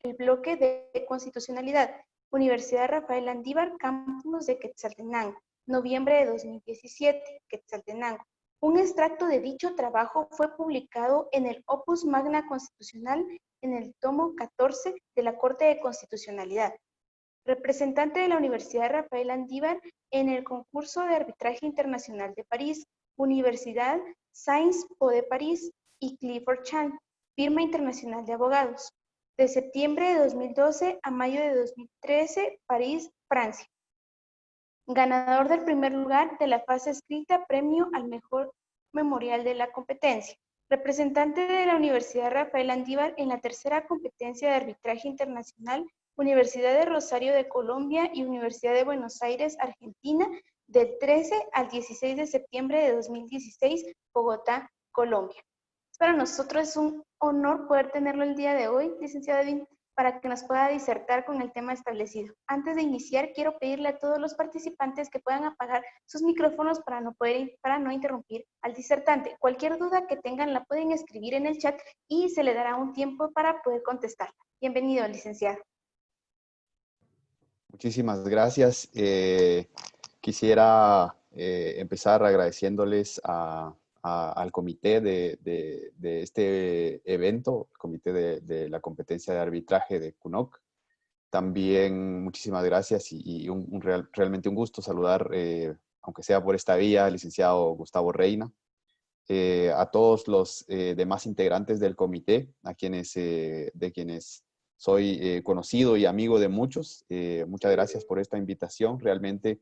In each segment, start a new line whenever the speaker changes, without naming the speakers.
el bloque de constitucionalidad, Universidad Rafael Landívar, campus de Quetzaltenango, noviembre de 2017, Quetzaltenango. Un extracto de dicho trabajo fue publicado en el Opus Magna Constitucional en el tomo 14 de la Corte de Constitucionalidad. Representante de la Universidad Rafael Landívar en el concurso de arbitraje internacional de París, Universidad Sciences Po de París y Clifford Chance, firma internacional de abogados. De septiembre de 2012 a mayo de 2013, París, Francia. Ganador del primer lugar de la fase escrita, premio al mejor memorial de la competencia. Representante de la Universidad Rafael Landívar en la tercera competencia de arbitraje internacional, Universidad de Rosario de Colombia y Universidad de Buenos Aires, Argentina, del 13 al 16 de septiembre de 2016, Bogotá, Colombia. Para nosotros es un honor poder tenerlo el día de hoy, licenciado Edwin, para que nos pueda disertar con el tema establecido. Antes de iniciar, quiero pedirle a todos los participantes que puedan apagar sus micrófonos para no interrumpir al disertante. Cualquier duda que tengan la pueden escribir en el chat y se le dará un tiempo para poder contestarla. Bienvenido, licenciado.
Muchísimas gracias. Quisiera empezar agradeciéndoles al comité de este evento, el comité de la competencia de arbitraje de CUNOC. También muchísimas gracias y realmente un gusto saludar, aunque sea por esta vía, al licenciado Gustavo Reina, a todos los demás integrantes del comité, de quienes soy conocido y amigo de muchos. Muchas gracias por esta invitación. Realmente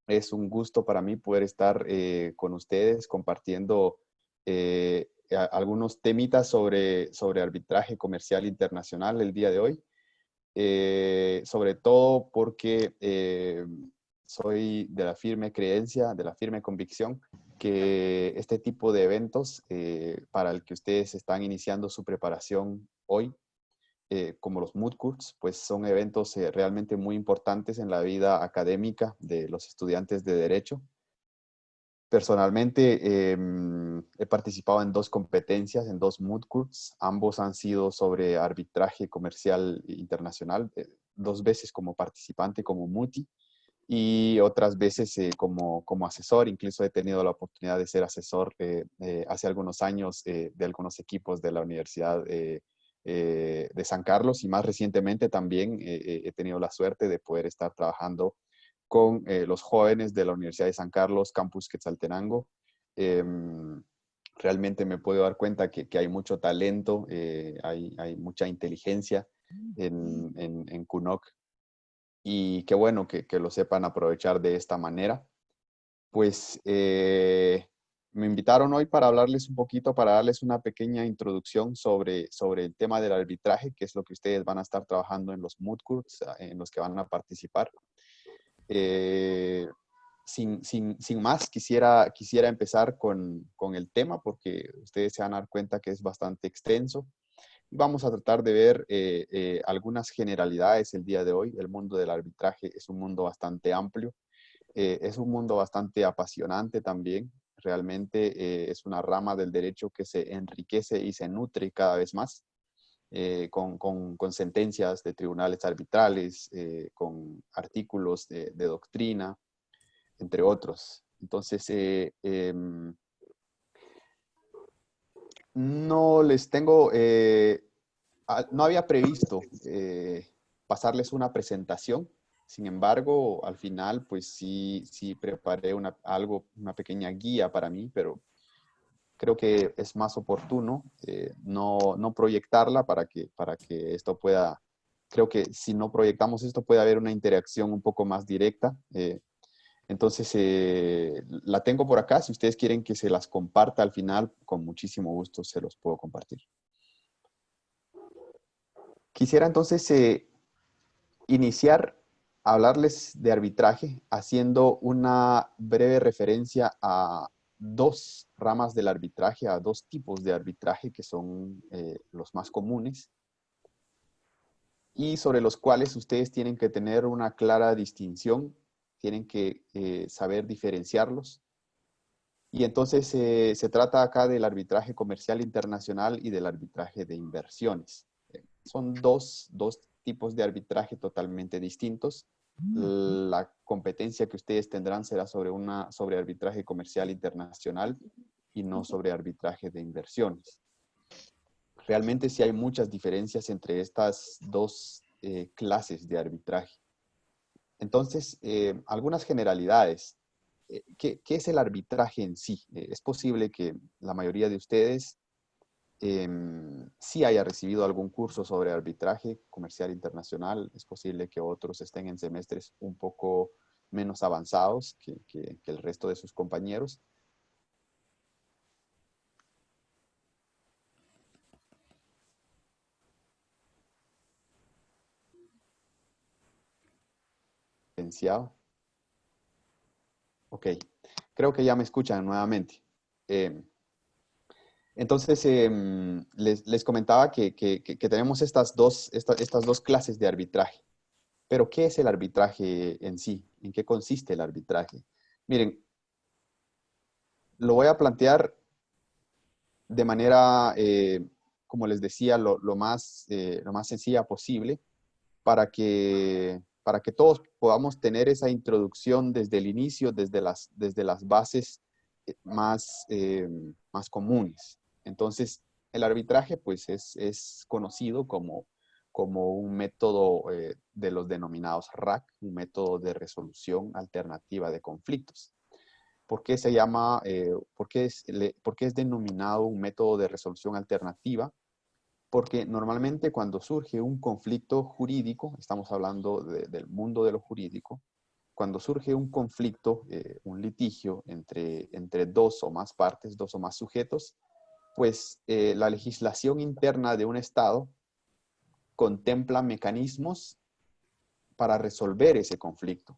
es un gusto para mí poder estar con ustedes compartiendo algunos temitas sobre arbitraje comercial internacional el día de hoy. Sobre todo porque soy de la firme creencia, de la firme convicción que este tipo de eventos para el que ustedes están iniciando su preparación hoy, como los moot courts, pues son eventos realmente muy importantes en la vida académica de los estudiantes de Derecho. Personalmente he participado en 2 competencias, en 2 moot courts. Ambos han sido sobre arbitraje comercial internacional, 2 veces como participante, como muti, y otras veces como asesor. Incluso he tenido la oportunidad de ser asesor hace algunos años de algunos equipos de la Universidad de San Carlos, y más recientemente también he tenido la suerte de poder estar trabajando con los jóvenes de la Universidad de San Carlos, Campus Quetzaltenango. Realmente me puedo dar cuenta que hay mucho talento, hay mucha inteligencia en CUNOC, y qué bueno que lo sepan aprovechar de esta manera. Pues me invitaron hoy para hablarles un poquito, para darles una pequeña introducción sobre el tema del arbitraje, que es lo que ustedes van a estar trabajando en los moot courts, en los que van a participar. Sin más, quisiera empezar con el tema, porque ustedes se van a dar cuenta que es bastante extenso. Vamos a tratar de ver algunas generalidades el día de hoy. El mundo del arbitraje es un mundo bastante amplio, es un mundo bastante apasionante también. Realmente es una rama del derecho que se enriquece y se nutre cada vez más. Con sentencias de tribunales arbitrales, con artículos de doctrina, entre otros. Entonces, no les tengo, no había previsto pasarles una presentación. Sin embargo, al final, pues sí preparé una pequeña guía para mí, pero creo que es más oportuno no proyectarla para que esto pueda, creo que si no proyectamos esto puede haber una interacción un poco más directa. Entonces, la tengo por acá. Si ustedes quieren que se las comparta al final, con muchísimo gusto se los puedo compartir. Quisiera entonces iniciar a hablarles de arbitraje haciendo una breve referencia a 2 ramas del arbitraje, a 2 tipos de arbitraje que son los más comunes y sobre los cuales ustedes tienen que tener una clara distinción, tienen que saber diferenciarlos. Y entonces se trata acá del arbitraje comercial internacional y del arbitraje de inversiones. son dos tipos de arbitraje totalmente distintos. La competencia que ustedes tendrán será sobre arbitraje comercial internacional y no sobre arbitraje de inversiones. Realmente sí hay muchas diferencias entre estas dos clases de arbitraje. Entonces, algunas generalidades. ¿Qué es el arbitraje en sí? Es posible que la mayoría de ustedes sí haya recibido algún curso sobre arbitraje comercial internacional. Es posible que otros estén en semestres un poco menos avanzados que el resto de sus compañeros. Licenciado. Ok, creo que ya me escuchan nuevamente. Entonces, les comentaba que tenemos estas dos clases de arbitraje. Pero, ¿qué es el arbitraje en sí? ¿En qué consiste el arbitraje? Miren, lo voy a plantear de manera, como les decía, lo más sencilla posible para que todos podamos tener esa introducción desde el inicio, desde las bases más comunes. Entonces, el arbitraje pues es conocido como un método de los denominados RAC, un método de resolución alternativa de conflictos. ¿Por qué se llama, por qué es denominado un método de resolución alternativa? Porque normalmente cuando surge un conflicto jurídico, estamos hablando del mundo de lo jurídico, cuando surge un conflicto, un litigio entre dos o más partes, dos o más sujetos, pues la legislación interna de un Estado contempla mecanismos para resolver ese conflicto.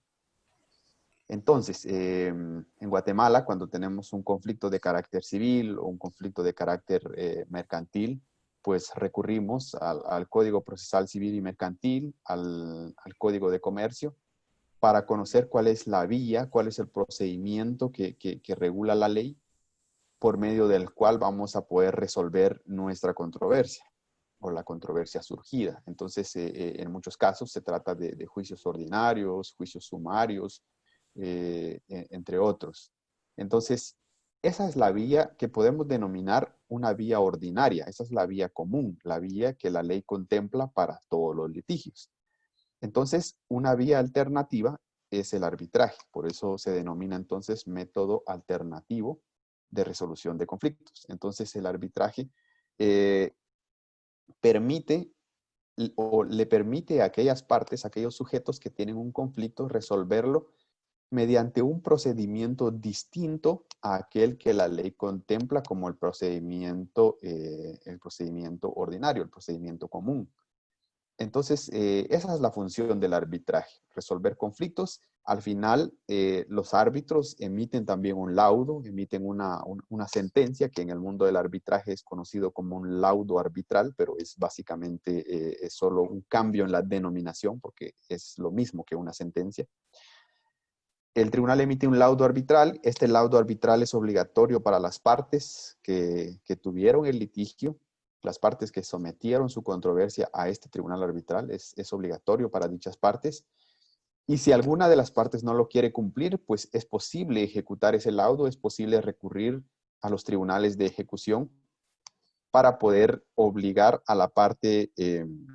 Entonces, en Guatemala, cuando tenemos un conflicto de carácter civil o un conflicto de carácter mercantil, pues recurrimos al Código Procesal Civil y Mercantil, al Código de Comercio, para conocer cuál es la vía, cuál es el procedimiento que regula la ley, por medio del cual vamos a poder resolver nuestra controversia o la controversia surgida. Entonces, en muchos casos se trata de juicios ordinarios, juicios sumarios, entre otros. Entonces, esa es la vía que podemos denominar una vía ordinaria. Esa es la vía común, la vía que la ley contempla para todos los litigios. Entonces, una vía alternativa es el arbitraje. Por eso se denomina entonces método alternativo de resolución de conflictos. Entonces, el arbitraje permite o le permite a aquellas partes, a aquellos sujetos que tienen un conflicto, resolverlo mediante un procedimiento distinto a aquel que la ley contempla como el procedimiento ordinario, el procedimiento común. Entonces, esa es la función del arbitraje, resolver conflictos. Al final, los árbitros emiten también un laudo, emiten una sentencia que en el mundo del arbitraje es conocido como un laudo arbitral, pero es básicamente es solo un cambio en la denominación porque es lo mismo que una sentencia. El tribunal emite un laudo arbitral. Este laudo arbitral es obligatorio para las partes que tuvieron el litigio, las partes que sometieron su controversia a este tribunal arbitral. Es obligatorio para dichas partes. Y si alguna de las partes no lo quiere cumplir, pues es posible ejecutar ese laudo, es posible recurrir a los tribunales de ejecución para poder obligar a la parte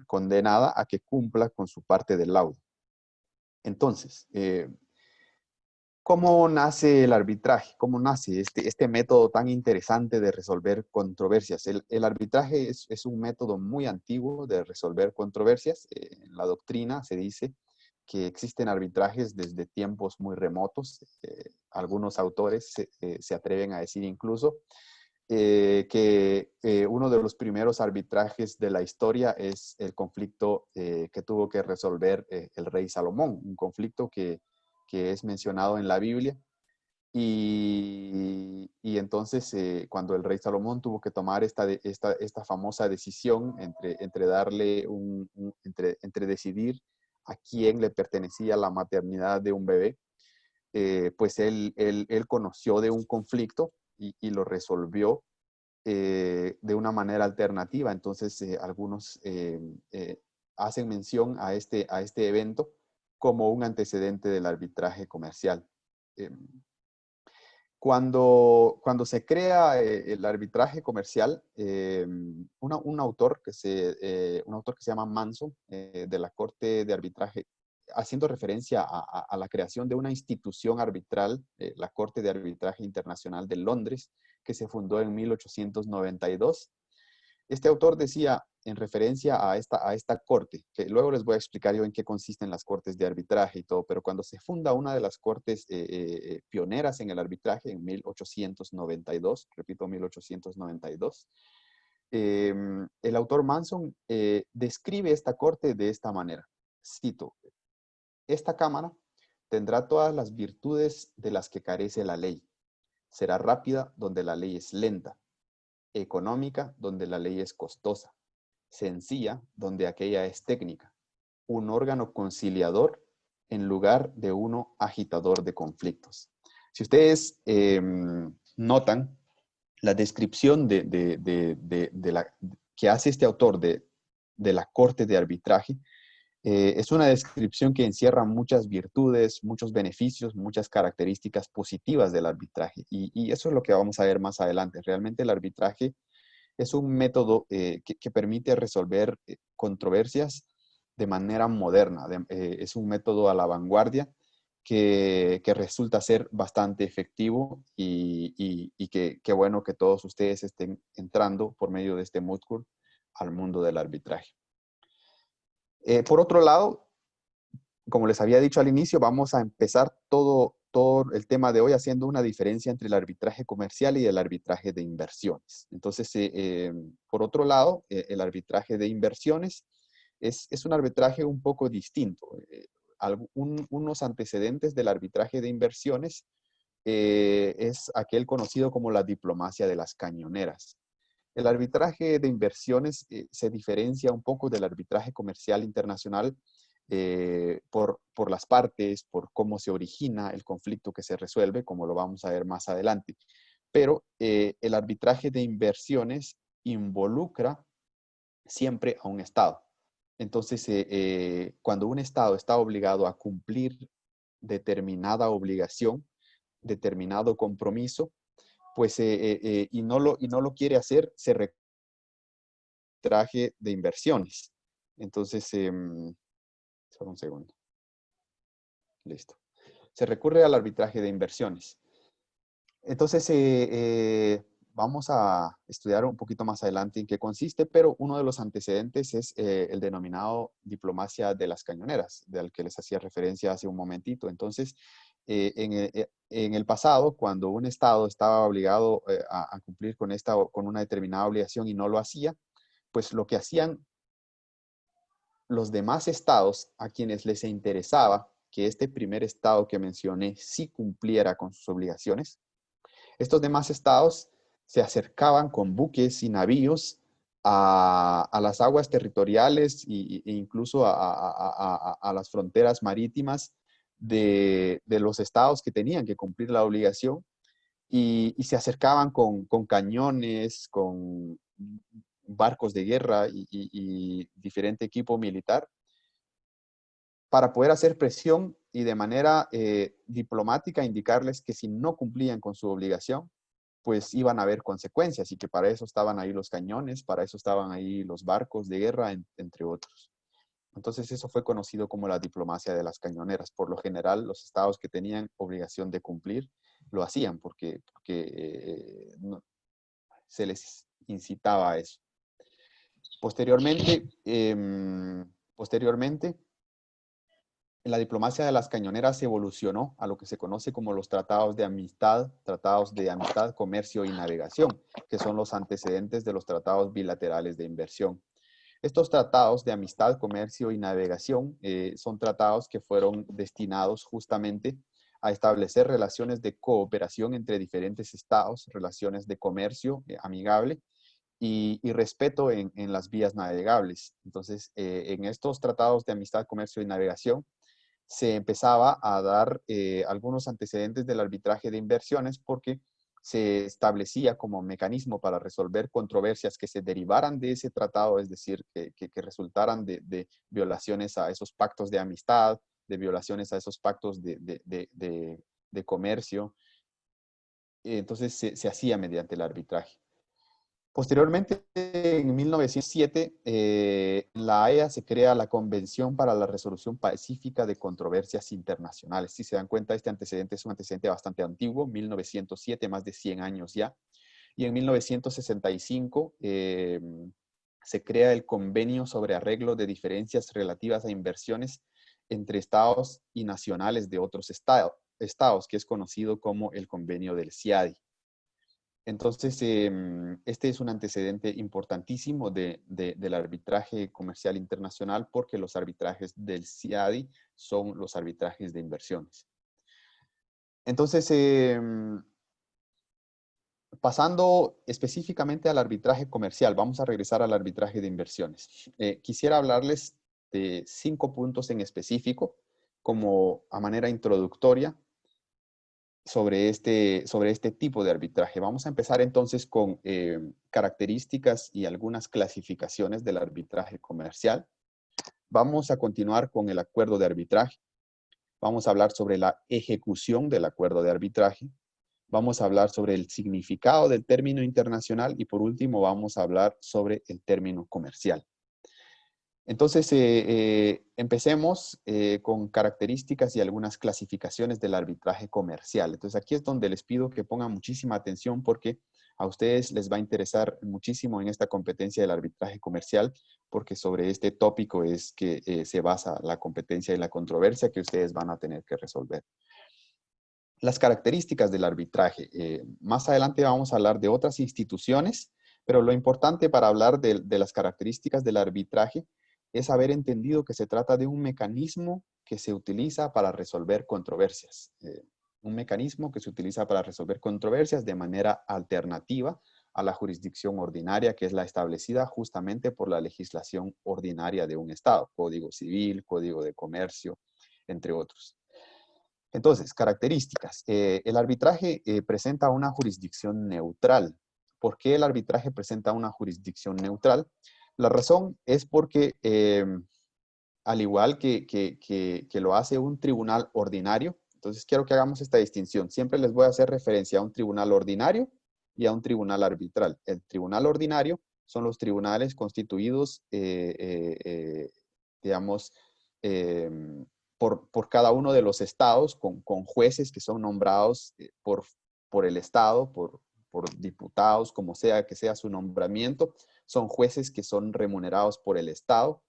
condenada a que cumpla con su parte del laudo. Entonces, ¿cómo nace el arbitraje? ¿Cómo nace este método tan interesante de resolver controversias? El arbitraje es un método muy antiguo de resolver controversias. En la doctrina se dice que existen arbitrajes desde tiempos muy remotos. Algunos autores se atreven a decir incluso que uno de los primeros arbitrajes de la historia es el conflicto que tuvo que resolver el rey Salomón, un conflicto que es mencionado en la Biblia. Y entonces, cuando el rey Salomón tuvo que tomar esta famosa decisión entre darle entre decidir a quién le pertenecía la maternidad de un bebé, pues él conoció de un conflicto y lo resolvió de una manera alternativa. Entonces, algunos hacen mención a este evento como un antecedente del arbitraje comercial. Cuando se crea el arbitraje comercial, un autor que se llama Manson, de la Corte de Arbitraje, haciendo referencia a la creación de una institución arbitral, la Corte de Arbitraje Internacional de Londres, que se fundó en 1892. Este autor decía, en referencia a esta corte, que luego les voy a explicar yo en qué consisten las cortes de arbitraje y todo, pero cuando se funda una de las cortes pioneras en el arbitraje en 1892, repito, 1892, el autor Manson describe esta corte de esta manera. Cito, esta cámara tendrá todas las virtudes de las que carece la ley. Será rápida donde la ley es lenta, económica donde la ley es costosa, sencilla donde aquella es técnica, un órgano conciliador en lugar de uno agitador de conflictos. Si ustedes notan la descripción que hace este autor de la corte de arbitraje, es una descripción que encierra muchas virtudes, muchos beneficios, muchas características positivas del arbitraje. Y eso es lo que vamos a ver más adelante. Realmente el arbitraje es un método que permite resolver controversias de manera moderna. Es un método a la vanguardia que resulta ser bastante efectivo y que bueno que todos ustedes estén entrando por medio de este músculo al mundo del arbitraje. Por otro lado, como les había dicho al inicio, vamos a empezar todo el tema de hoy haciendo una diferencia entre el arbitraje comercial y el arbitraje de inversiones. Entonces, por otro lado, el arbitraje de inversiones es un arbitraje un poco distinto. Unos antecedentes del arbitraje de inversiones es aquel conocido como la diplomacia de las cañoneras. El arbitraje de inversiones se diferencia un poco del arbitraje comercial internacional por las partes, por cómo se origina el conflicto que se resuelve, como lo vamos a ver más adelante. Pero el arbitraje de inversiones involucra siempre a un Estado. Entonces, cuando un Estado está obligado a cumplir determinada obligación, determinado compromiso, pues, y no lo quiere hacer, se arbitraje de inversiones. Entonces, solo un segundo. Listo. Se recurre al arbitraje de inversiones. Entonces, vamos a estudiar un poquito más adelante en qué consiste, pero uno de los antecedentes es el denominado diplomacia de las cañoneras, del que les hacía referencia hace un momentito. Entonces, en el pasado, cuando un Estado estaba obligado a cumplir con una determinada obligación y no lo hacía, pues lo que hacían los demás estados a quienes les interesaba que este primer estado que mencioné sí cumpliera con sus obligaciones, estos demás estados se acercaban con buques y navíos a las aguas territoriales e incluso a las fronteras marítimas de los estados que tenían que cumplir la obligación y se acercaban con cañones, con barcos de guerra y diferente equipo militar para poder hacer presión y de manera diplomática indicarles que si no cumplían con su obligación, pues iban a haber consecuencias y que para eso estaban ahí los cañones, para eso estaban ahí los barcos de guerra, entre otros. Entonces eso fue conocido como la diplomacia de las cañoneras. Por lo general, los estados que tenían obligación de cumplir lo hacían porque no, se les incitaba a eso. Posteriormente, la diplomacia de las cañoneras evolucionó a lo que se conoce como los tratados de amistad, comercio y navegación, que son los antecedentes de los tratados bilaterales de inversión. Estos tratados de amistad, comercio y navegación son tratados que fueron destinados justamente a establecer relaciones de cooperación entre diferentes estados, relaciones de comercio amigable y respeto en las vías navegables. Entonces, en estos tratados de amistad, comercio y navegación, se empezaba a dar algunos antecedentes del arbitraje de inversiones porque se establecía como mecanismo para resolver controversias que se derivaran de ese tratado, es decir, que resultaran de violaciones a esos pactos de amistad, de violaciones a esos pactos de comercio. Entonces se hacía mediante el arbitraje. Posteriormente, en 1907, en la Haya se crea la Convención para la Resolución Pacífica de Controversias Internacionales. Si se dan cuenta, este antecedente es un antecedente bastante antiguo, 1907, más de 100 años ya. Y en 1965 se crea el Convenio sobre Arreglo de Diferencias Relativas a Inversiones entre Estados y nacionales de otros estados, que es conocido como el Convenio del CIADI. Entonces, este es un antecedente importantísimo del arbitraje comercial internacional, porque los arbitrajes del CIADI son los arbitrajes de inversiones. Entonces, pasando específicamente al arbitraje comercial, vamos a regresar al arbitraje de inversiones. Quisiera hablarles de 5 puntos en específico, como a manera introductoria, sobre este tipo de arbitraje. Vamos a empezar entonces con características y algunas clasificaciones del arbitraje comercial. Vamos a continuar con el acuerdo de arbitraje. Vamos a hablar sobre la ejecución del acuerdo de arbitraje. Vamos a hablar sobre el significado del término internacional y por último vamos a hablar sobre el término comercial. Entonces, empecemos con características y algunas clasificaciones del arbitraje comercial. Entonces, aquí es donde les pido que pongan muchísima atención porque a ustedes les va a interesar muchísimo en esta competencia del arbitraje comercial, porque sobre este tópico es que se basa la competencia y la controversia que ustedes van a tener que resolver. Las características del arbitraje. Más adelante vamos a hablar de otras instituciones, pero lo importante para hablar de las características del arbitraje es haber entendido que se trata de un mecanismo que se utiliza para resolver controversias. Un mecanismo que se utiliza para resolver controversias de manera alternativa a la jurisdicción ordinaria, que es la establecida justamente por la legislación ordinaria de un Estado, Código Civil, Código de Comercio, entre otros. Entonces, características. El arbitraje presenta una jurisdicción neutral. ¿Por qué el arbitraje presenta una jurisdicción neutral? La razón es porque, al igual que lo hace un tribunal ordinario, entonces quiero que hagamos esta distinción. Siempre les voy a hacer referencia a un tribunal ordinario y a un tribunal arbitral. El tribunal ordinario son los tribunales constituidos, digamos, por cada uno de los estados, con jueces que son nombrados por el estado, por diputados, como sea que sea su nombramiento. Son jueces que son remunerados por el Estado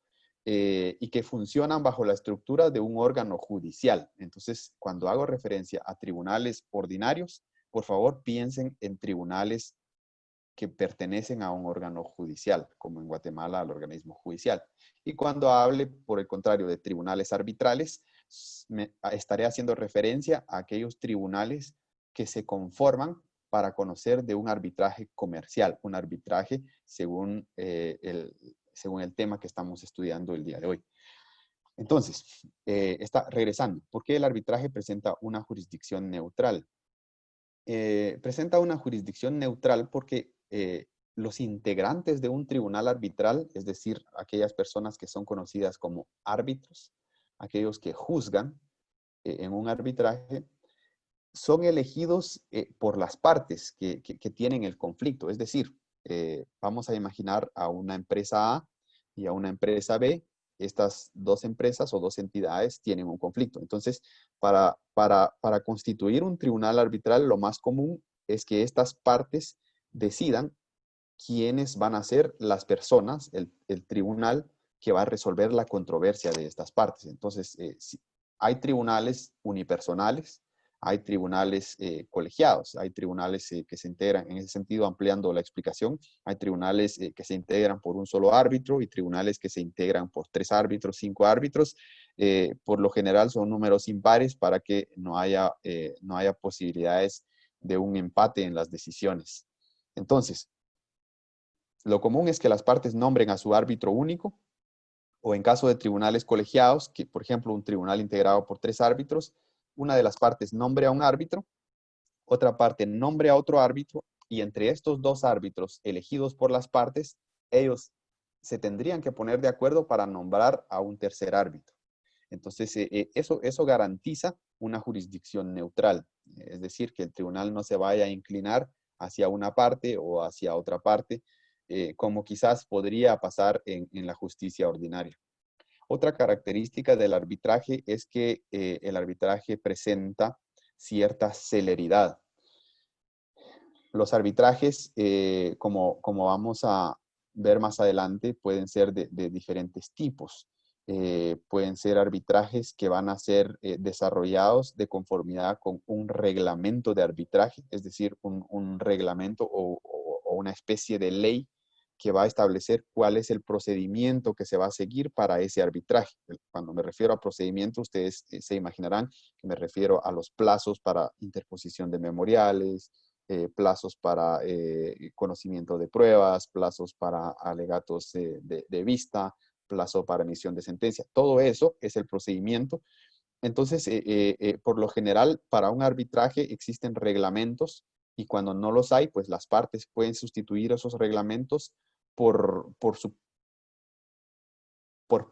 y que funcionan bajo la estructura de un órgano judicial. Entonces, cuando hago referencia a tribunales ordinarios, por favor piensen en tribunales que pertenecen a un órgano judicial, como en Guatemala al organismo judicial. Y cuando hable, por el contrario, de tribunales arbitrales, estaré haciendo referencia a aquellos tribunales que se conforman para conocer de un arbitraje comercial, un arbitraje según el tema que estamos estudiando el día de hoy. Entonces, regresando, ¿por qué el arbitraje presenta una jurisdicción neutral? Presenta una jurisdicción neutral porque los integrantes de un tribunal arbitral, es decir, aquellas personas que son conocidas como árbitros, aquellos que juzgan en un arbitraje, son elegidos por las partes que tienen el conflicto. Es decir, vamos a imaginar a una empresa A y a una empresa B. Estas dos empresas o dos entidades tienen un conflicto. Entonces, para constituir un tribunal arbitral, lo más común es que estas partes decidan quiénes van a ser las personas, el tribunal que va a resolver la controversia de estas partes. Entonces, hay tribunales unipersonales, hay tribunales colegiados, hay tribunales que se integran, en ese sentido, ampliando la explicación, hay tribunales que se integran por un solo árbitro y tribunales que se integran por 3 árbitros, 5 árbitros. Por lo general son números impares para que no haya posibilidades de un empate en las decisiones. Entonces, lo común es que las partes nombren a su árbitro único, o en caso de tribunales colegiados, que por ejemplo un tribunal integrado por 3 árbitros, una de las partes nombre a un árbitro otra parte nombre a otro árbitro y entre estos dos árbitros elegidos por las partes, ellos se tendrían que poner de acuerdo para nombrar a un tercer árbitro. Entonces, eso garantiza una jurisdicción neutral, es decir, que el tribunal no se vaya a inclinar hacia una parte o hacia otra parte, como quizás podría pasar en la justicia ordinaria. Otra característica del arbitraje es que el arbitraje presenta cierta celeridad. Los arbitrajes, como vamos a ver más adelante, pueden ser de diferentes tipos. Pueden ser arbitrajes que van a ser desarrollados de conformidad con un reglamento de arbitraje, es decir, un reglamento o una especie de ley que va a establecer cuál es el procedimiento que se va a seguir para ese arbitraje. Cuando me refiero a procedimiento, ustedes se imaginarán que me refiero a los plazos para interposición de memoriales, plazos para conocimiento de pruebas, plazos para alegatos de vista, plazo para emisión de sentencia. Todo eso es el procedimiento. Entonces, por lo general, para un arbitraje existen reglamentos y cuando no los hay, pues las partes pueden sustituir esos reglamentos por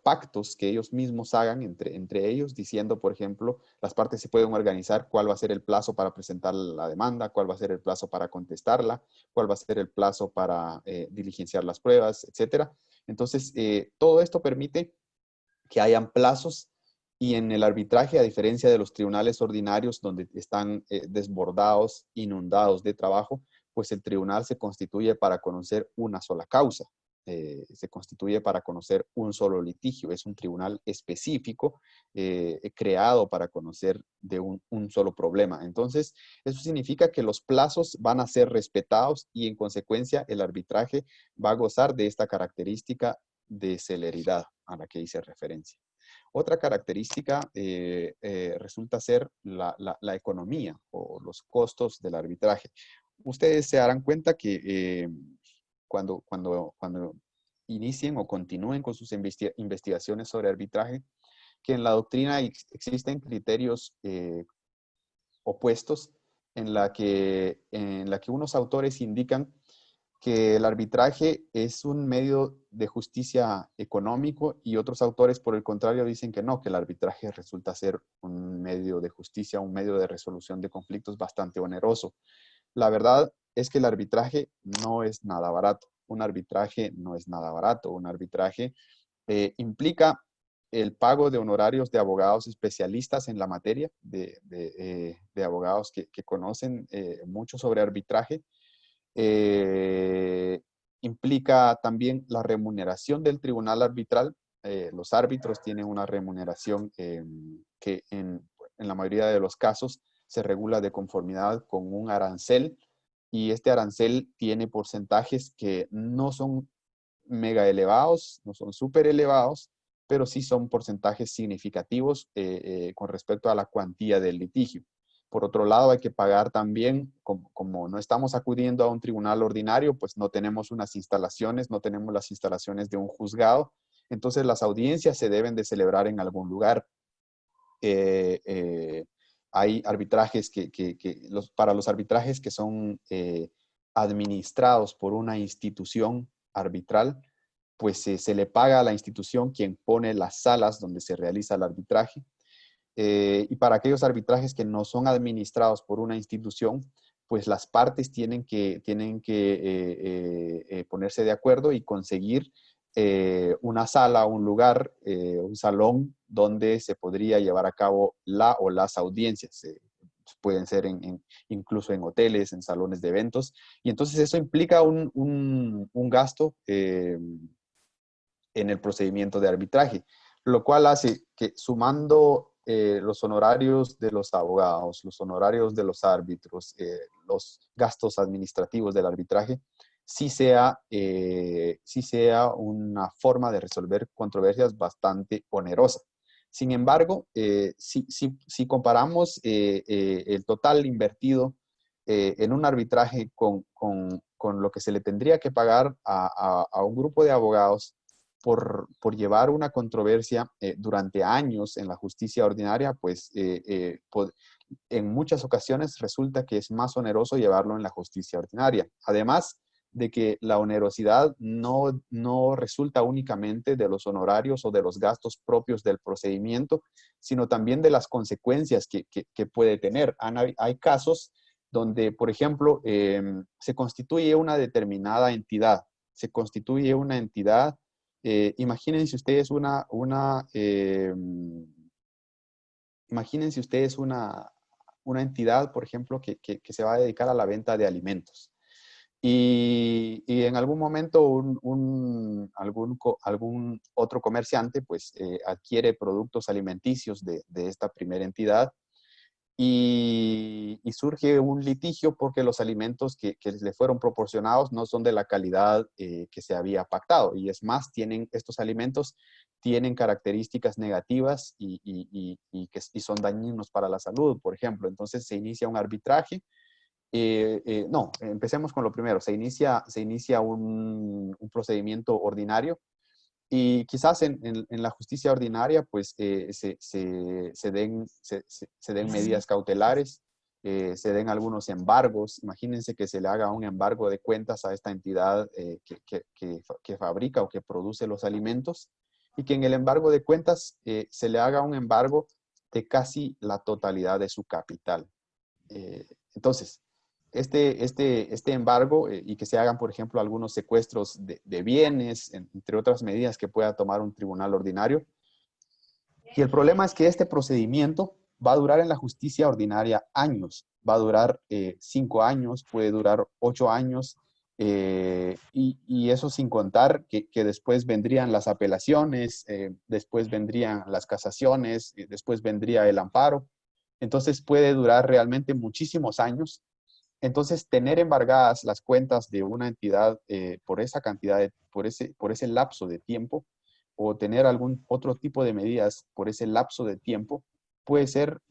pactos que ellos mismos hagan entre ellos, diciendo, por ejemplo, las partes se pueden organizar cuál va a ser el plazo para presentar la demanda, cuál va a ser el plazo para contestarla, cuál va a ser el plazo para diligenciar las pruebas, etc. Entonces, todo esto permite que hayan plazos y en el arbitraje, a diferencia de los tribunales ordinarios donde están desbordados, inundados de trabajo, pues el tribunal se constituye para conocer una sola causa. Se constituye para conocer un solo litigio. Es un tribunal específico creado para conocer de un solo problema. Entonces, eso significa que los plazos van a ser respetados y en consecuencia el arbitraje va a gozar de esta característica de celeridad a la que hice referencia. Otra característica resulta ser la economía o los costos del arbitraje. Ustedes se darán cuenta que cuando inicien o continúen con sus investigaciones sobre arbitraje, que en la doctrina existen criterios opuestos en la que unos autores indican que el arbitraje es un medio de justicia económico y otros autores, por el contrario, dicen que no, que el arbitraje resulta ser un medio de justicia, un medio de resolución de conflictos bastante oneroso. La verdad es que el arbitraje no es nada barato. Un arbitraje no es nada barato. Un arbitraje implica el pago de honorarios de abogados especialistas en la materia, de abogados que conocen mucho sobre arbitraje. Implica también la remuneración del tribunal arbitral. Los árbitros tienen una remuneración que en la mayoría de los casos se regula de conformidad con un arancel y este arancel tiene porcentajes que no son mega elevados, no son súper elevados, pero sí son porcentajes significativos con respecto a la cuantía del litigio. Por otro lado, hay que pagar también, como no estamos acudiendo a un tribunal ordinario, pues no tenemos unas instalaciones, no tenemos las instalaciones de un juzgado, entonces las audiencias se deben de celebrar en algún lugar. Hay arbitrajes para los arbitrajes que son administrados por una institución arbitral, pues se le paga a la institución quien pone las salas donde se realiza el arbitraje. Y para aquellos arbitrajes que no son administrados por una institución, pues las partes tienen que ponerse de acuerdo y conseguir una sala, un lugar, un salón donde se podría llevar a cabo la o las audiencias. Pueden ser incluso en hoteles, en salones de eventos. Y entonces eso implica un gasto en el procedimiento de arbitraje, lo cual hace que sumando los honorarios de los abogados, los honorarios de los árbitros, los gastos administrativos del arbitraje, sí sea una forma de resolver controversias bastante onerosa. Sin embargo, si comparamos el total invertido en un arbitraje con lo que se le tendría que pagar a un grupo de abogados por llevar una controversia durante años en la justicia ordinaria, pues en muchas ocasiones resulta que es más oneroso llevarlo en la justicia ordinaria. Además de que la onerosidad no resulta únicamente de los honorarios o de los gastos propios del procedimiento, sino también de las consecuencias que puede tener. Hay casos donde, por ejemplo, se constituye una determinada entidad. Se constituye una entidad, imagínense ustedes imagínense ustedes una entidad, por ejemplo, que se va a dedicar a la venta de alimentos. Y en algún momento algún otro comerciante pues adquiere productos alimenticios de esta primera entidad y surge un litigio porque los alimentos que le fueron proporcionados no son de la calidad que se había pactado. Y es más, estos alimentos tienen características negativas y son dañinos para la salud, por ejemplo. Entonces se inicia un arbitraje. No, empecemos con lo primero. Se inicia un procedimiento ordinario y quizás en la justicia ordinaria pues se den medidas cautelares, se den algunos embargos. Imagínense que se le haga un embargo de cuentas a esta entidad que fabrica o que produce los alimentos y que en el embargo de cuentas se le haga un embargo de casi la totalidad de su capital. Entonces, este embargo y que se hagan, por ejemplo, algunos secuestros de bienes, entre otras medidas que pueda tomar un tribunal ordinario. Y el problema es que este procedimiento va a durar en la justicia ordinaria años. Va a durar 5 años, puede durar 8 años, y eso sin contar que después vendrían las apelaciones, después vendrían las casaciones, después vendría el amparo. Entonces puede durar realmente muchísimos años. Entonces, tener embargadas las cuentas de una entidad por esa cantidad, por ese lapso de tiempo, o tener algún otro tipo de medidas por ese lapso de tiempo, puede ser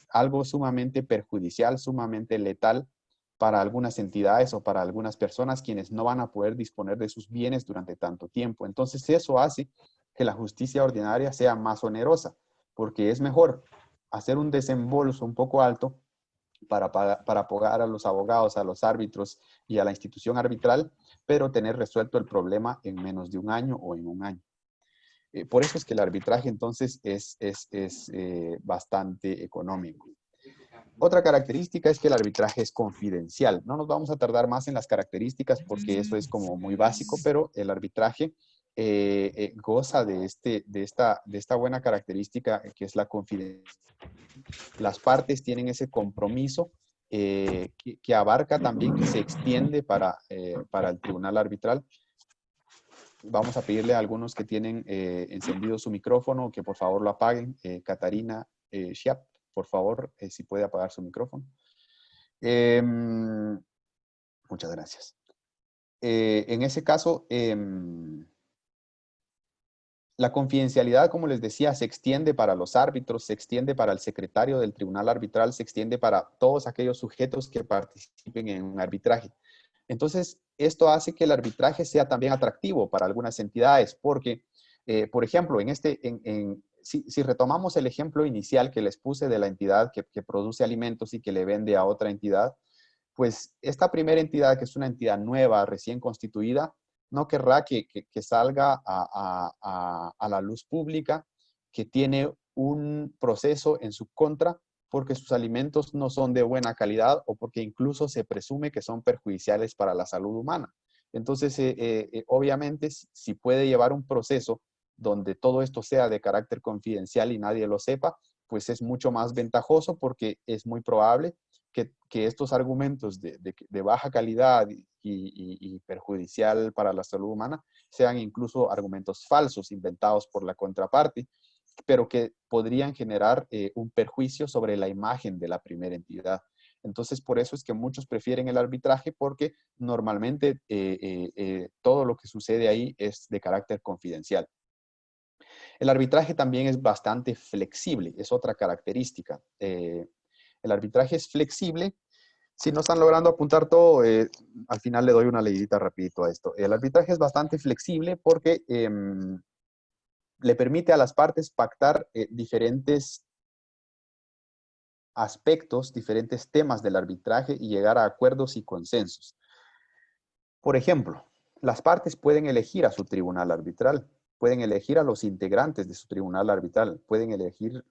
algo sumamente perjudicial, sumamente letal para algunas entidades o para algunas personas quienes no van a poder disponer de sus bienes durante tanto tiempo. Entonces, eso hace que la justicia ordinaria sea más onerosa, porque es mejor hacer un desembolso un poco alto para pagar a los abogados, a los árbitros y a la institución arbitral, pero tener resuelto el problema en menos de un año o en un año. Por eso es que el arbitraje entonces es bastante económico. Otra característica es que el arbitraje es confidencial. No nos vamos a tardar más en las características porque eso es como muy básico, pero el arbitraje goza de esta buena característica que es la confidencialidad. Las partes tienen ese compromiso que abarca también, que se extiende para el tribunal arbitral. Vamos a pedirle a algunos que tienen encendido su micrófono que por favor lo apaguen. Catarina Schiap, por favor, si puede apagar su micrófono. Muchas gracias. En ese caso, la confidencialidad, como les decía, se extiende para los árbitros, se extiende para el secretario del tribunal arbitral, se extiende para todos aquellos sujetos que participen en un arbitraje. Entonces, esto hace que el arbitraje sea también atractivo para algunas entidades, porque, por ejemplo, si retomamos el ejemplo inicial que les puse de la entidad que produce alimentos y que le vende a otra entidad, pues esta primera entidad, que es una entidad nueva, recién constituida, no querrá que salga a la luz pública que tiene un proceso en su contra porque sus alimentos no son de buena calidad o porque incluso se presume que son perjudiciales para la salud humana. Entonces, obviamente, si puede llevar un proceso donde todo esto sea de carácter confidencial y nadie lo sepa, pues es mucho más ventajoso porque es muy probable que estos argumentos de baja calidad y perjudicial para la salud humana sean incluso argumentos falsos inventados por la contraparte, pero que podrían generar un perjuicio sobre la imagen de la primera entidad. Entonces, por eso es que muchos prefieren el arbitraje porque normalmente todo lo que sucede ahí es de carácter confidencial. El arbitraje también es bastante flexible, es otra característica. El arbitraje es flexible. Si no están logrando apuntar todo, al final le doy una leidita rapidito a esto. El arbitraje es bastante flexible porque le permite a las partes pactar diferentes aspectos, diferentes temas del arbitraje y llegar a acuerdos y consensos. Por ejemplo, las partes pueden elegir a su tribunal arbitral, pueden elegir a los integrantes de su tribunal arbitral, pueden elegir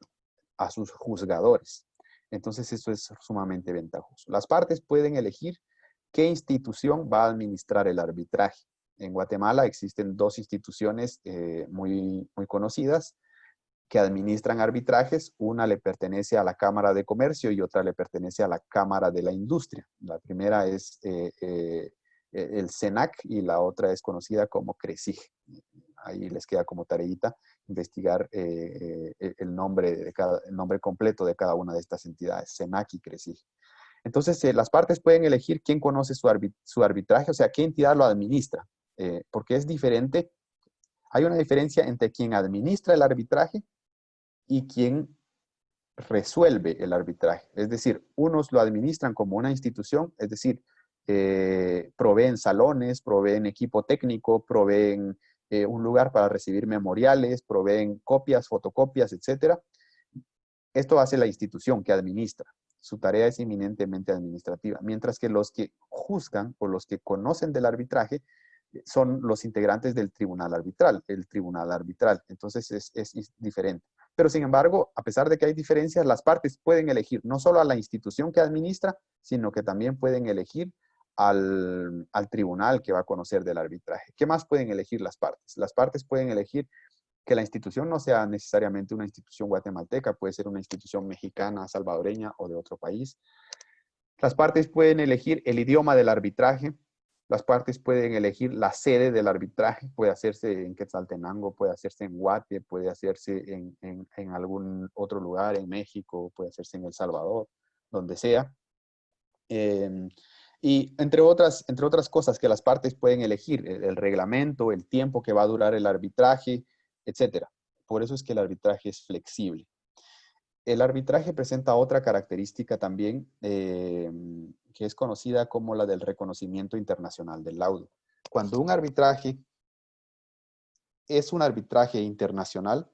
a sus juzgadores. Entonces, eso es sumamente ventajoso. Las partes pueden elegir qué institución va a administrar el arbitraje. En Guatemala existen dos instituciones muy conocidas que administran arbitrajes. Una le pertenece a la Cámara de Comercio y otra le pertenece a la Cámara de la Industria. La primera es el SENAC y la otra es conocida como CRESIG. Ahí les queda como tareita investigar el nombre completo de cada una de estas entidades, SENAC y CRESIG. Entonces, las partes pueden elegir quién conoce su arbitraje, o sea, qué entidad lo administra, porque es diferente. Hay una diferencia entre quien administra el arbitraje y quien resuelve el arbitraje. Es decir, unos lo administran como una institución, es decir, proveen salones, proveen equipo técnico, proveen un lugar para recibir memoriales, proveen copias, fotocopias, etc. Esto hace la institución que administra. Su tarea es eminentemente administrativa, mientras que los que juzgan o los que conocen del arbitraje son los integrantes del tribunal arbitral, el tribunal arbitral. Entonces es diferente. Pero sin embargo, a pesar de que hay diferencias, las partes pueden elegir no solo a la institución que administra, sino que también pueden elegir al tribunal que va a conocer del arbitraje. ¿Qué más pueden elegir las partes? Las partes pueden elegir que la institución no sea necesariamente una institución guatemalteca, puede ser una institución mexicana, salvadoreña o de otro país. Las partes pueden elegir el idioma del arbitraje. Las partes pueden elegir la sede del arbitraje. Puede hacerse en Quetzaltenango, puede hacerse en Guate, puede hacerse en algún otro lugar, en México, puede hacerse en El Salvador, donde sea. Y entre otras cosas que las partes pueden elegir, el reglamento, el tiempo que va a durar el arbitraje, etc. Por eso es que el arbitraje es flexible. El arbitraje presenta otra característica también que es conocida como la del reconocimiento internacional del laudo. Cuando un arbitraje es un arbitraje internacional,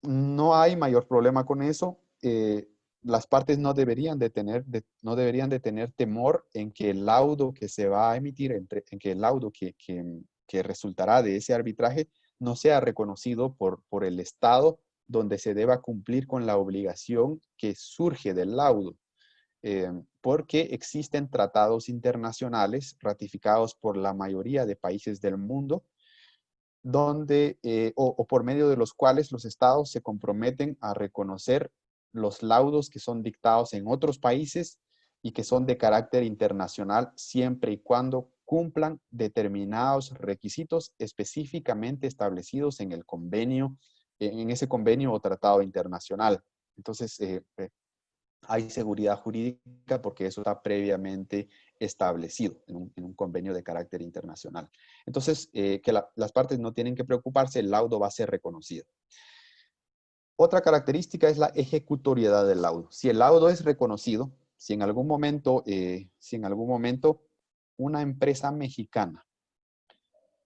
no hay mayor problema con eso. Las partes no deberían de tener temor en que el laudo que se va a emitir, en que el laudo que resultará de ese arbitraje no sea reconocido por el Estado donde se deba cumplir con la obligación que surge del laudo. Porque existen tratados internacionales ratificados por la mayoría de países del mundo donde, o por medio de los cuales los estados se comprometen a reconocer los laudos que son dictados en otros países y que son de carácter internacional siempre y cuando cumplan determinados requisitos específicamente establecidos en el convenio, en ese convenio o tratado internacional. Entonces, hay seguridad jurídica porque eso está previamente establecido en un convenio de carácter internacional. Entonces, las partes no tienen que preocuparse, el laudo va a ser reconocido. Otra característica es la ejecutoriedad del laudo. Si el laudo es reconocido, si en algún momento una empresa mexicana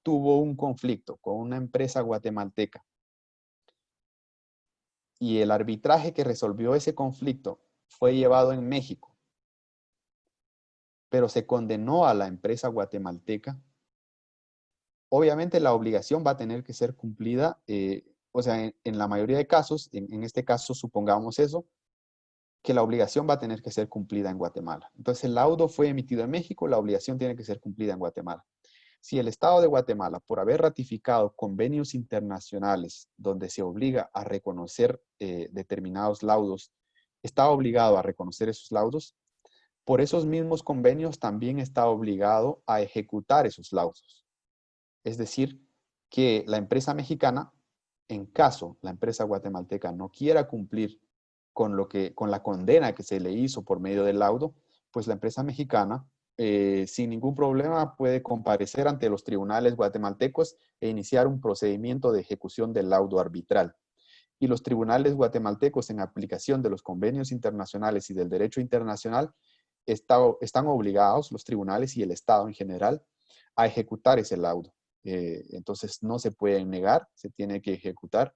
tuvo un conflicto con una empresa guatemalteca y el arbitraje que resolvió ese conflicto fue llevado en México, pero se condenó a la empresa guatemalteca, obviamente la obligación va a tener que ser cumplida, o sea, en la mayoría de casos, en este caso supongamos eso, que la obligación va a tener que ser cumplida en Guatemala. Entonces el laudo fue emitido en México, la obligación tiene que ser cumplida en Guatemala. Si el Estado de Guatemala, por haber ratificado convenios internacionales donde se obliga a reconocer determinados laudos, está obligado a reconocer esos laudos, por esos mismos convenios también está obligado a ejecutar esos laudos. Es decir, que la empresa mexicana, en caso la empresa guatemalteca no quiera cumplir con la condena que se le hizo por medio del laudo, pues la empresa mexicana sin ningún problema puede comparecer ante los tribunales guatemaltecos e iniciar un procedimiento de ejecución del laudo arbitral. Y los tribunales guatemaltecos, en aplicación de los convenios internacionales y del derecho internacional, están obligados, los tribunales y el Estado en general, a ejecutar ese laudo. Entonces no se pueden negar, se tiene que ejecutar.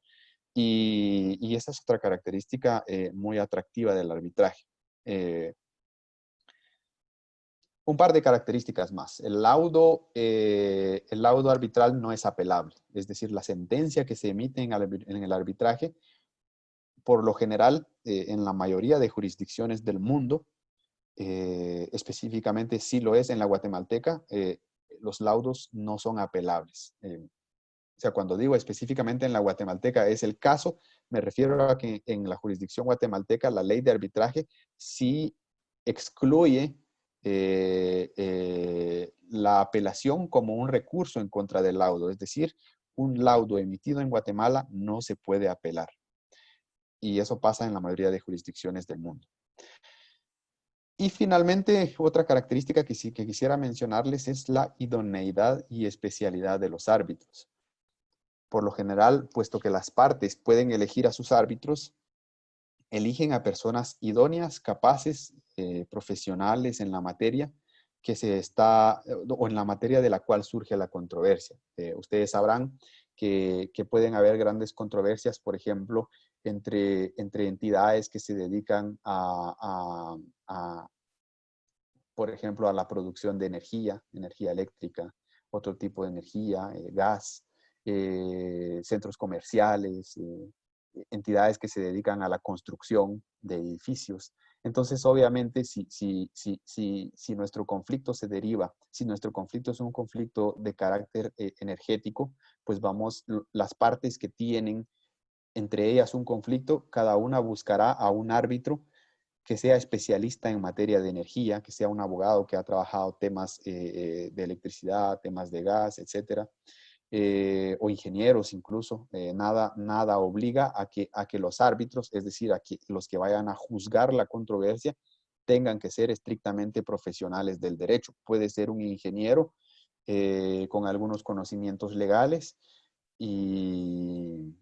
Y esa es otra característica muy atractiva del arbitraje. Un par de características más. El laudo arbitral no es apelable, es decir, la sentencia que se emite en el arbitraje, por lo general, en la mayoría de jurisdicciones del mundo, específicamente sí lo es en la guatemalteca, los laudos no son apelables. O sea, cuando digo específicamente en la guatemalteca es el caso, me refiero a que en la jurisdicción guatemalteca la ley de arbitraje sí excluye la apelación como un recurso en contra del laudo. Es decir, un laudo emitido en Guatemala no se puede apelar. Y eso pasa en la mayoría de jurisdicciones del mundo. Y finalmente, otra característica que quisiera mencionarles es la idoneidad y especialidad de los árbitros. Por lo general, puesto que las partes pueden elegir a sus árbitros, eligen a personas idóneas, capaces, profesionales en la materia o en la materia de la cual surge la controversia. Ustedes sabrán que pueden haber grandes controversias, por ejemplo, entre entidades que se dedican por ejemplo, a la producción de energía eléctrica, otro tipo de energía, gas, centros comerciales, entidades que se dedican a la construcción de edificios. Entonces, obviamente, si nuestro conflicto se deriva, si nuestro conflicto es un conflicto de carácter energético, pues las partes que tienen entre ellas un conflicto, cada una buscará a un árbitro que sea especialista en materia de energía, que sea un abogado que ha trabajado temas de electricidad, temas de gas, etcétera, o ingenieros incluso. Nada obliga a que los árbitros, es decir, a que los que vayan a juzgar la controversia, tengan que ser estrictamente profesionales del derecho. Puede ser un ingeniero con algunos conocimientos legales y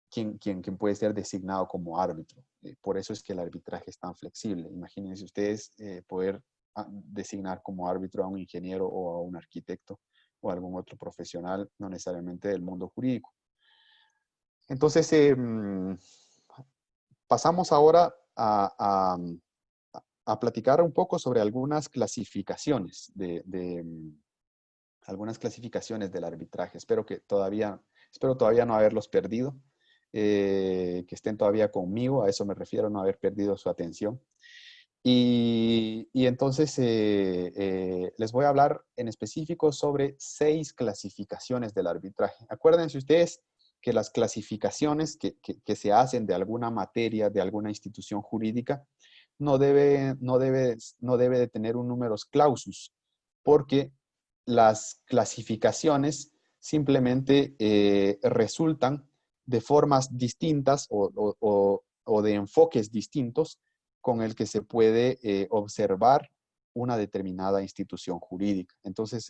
quien puede ser designado como árbitro. Por eso es que el arbitraje es tan flexible. Imagínense ustedes poder designar como árbitro a un ingeniero o a un arquitecto o a algún otro profesional, no necesariamente del mundo jurídico. Entonces, pasamos ahora a platicar un poco sobre algunas clasificaciones algunas clasificaciones del arbitraje. Espero todavía no haberlos perdido. Que estén todavía conmigo, a eso me refiero, no haber perdido su atención. Y entonces les voy a hablar en específico sobre 6 clasificaciones del arbitraje. Acuérdense ustedes que las clasificaciones que se hacen de alguna materia, de alguna institución jurídica, no debe de tener un numerus clausus, porque las clasificaciones simplemente resultan de formas distintas o de enfoques distintos con el que se puede observar una determinada institución jurídica. Entonces,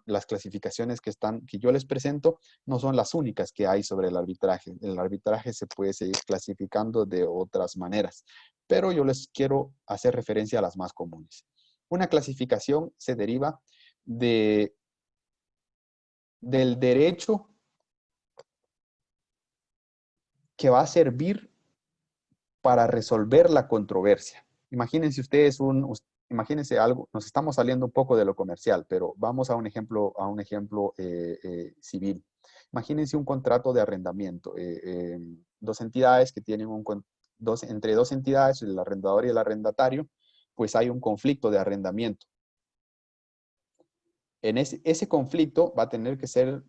las clasificaciones que yo les presento no son las únicas que hay sobre el arbitraje. El arbitraje se puede seguir clasificando de otras maneras, pero yo les quiero hacer referencia a las más comunes. Una clasificación se deriva del derecho que va a servir para resolver la controversia. Imagínense ustedes imagínense algo, nos estamos saliendo un poco de lo comercial, pero vamos a un ejemplo civil. Imagínense un contrato de arrendamiento. Dos entidades que tienen entre dos entidades, el arrendador y el arrendatario, pues hay un conflicto de arrendamiento. Ese conflicto va a tener que ser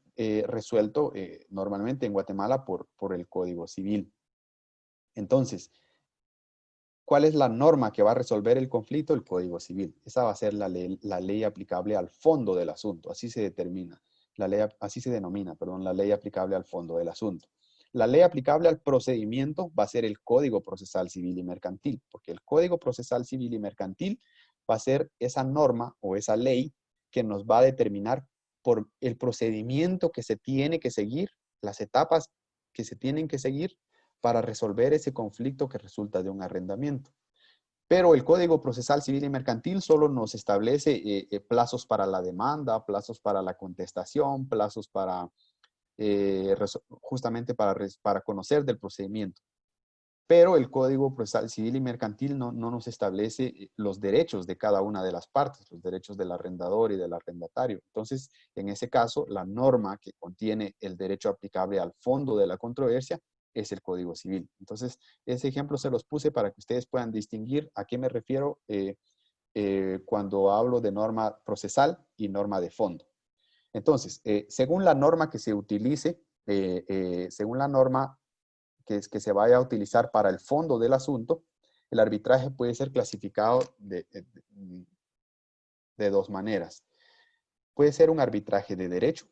resuelto normalmente en Guatemala por el Código Civil. Entonces, ¿cuál es la norma que va a resolver el conflicto? El Código Civil. Esa va a ser la ley aplicable al fondo del asunto. Así se determina. Así se denomina, perdón, la ley aplicable al fondo del asunto. La ley aplicable al procedimiento va a ser el Código Procesal Civil y Mercantil, porque el Código Procesal Civil y Mercantil va a ser esa norma o esa ley que nos va a determinar por el procedimiento que se tiene que seguir, las etapas que se tienen que seguir para resolver ese conflicto que resulta de un arrendamiento. Pero el Código Procesal Civil y Mercantil solo nos establece plazos para la demanda, plazos para la contestación, plazos para justamente para conocer del procedimiento. Pero el Código Procesal Civil y Mercantil no nos establece los derechos de cada una de las partes, los derechos del arrendador y del arrendatario. Entonces, en ese caso, la norma que contiene el derecho aplicable al fondo de la controversia es el Código Civil. Entonces, ese ejemplo se los puse para que ustedes puedan distinguir a qué me refiero cuando hablo de norma procesal y norma de fondo. Entonces, según la norma que se utilice, según la norma que se vaya a utilizar para el fondo del asunto, el arbitraje puede ser clasificado de dos maneras. Puede ser un arbitraje de derecho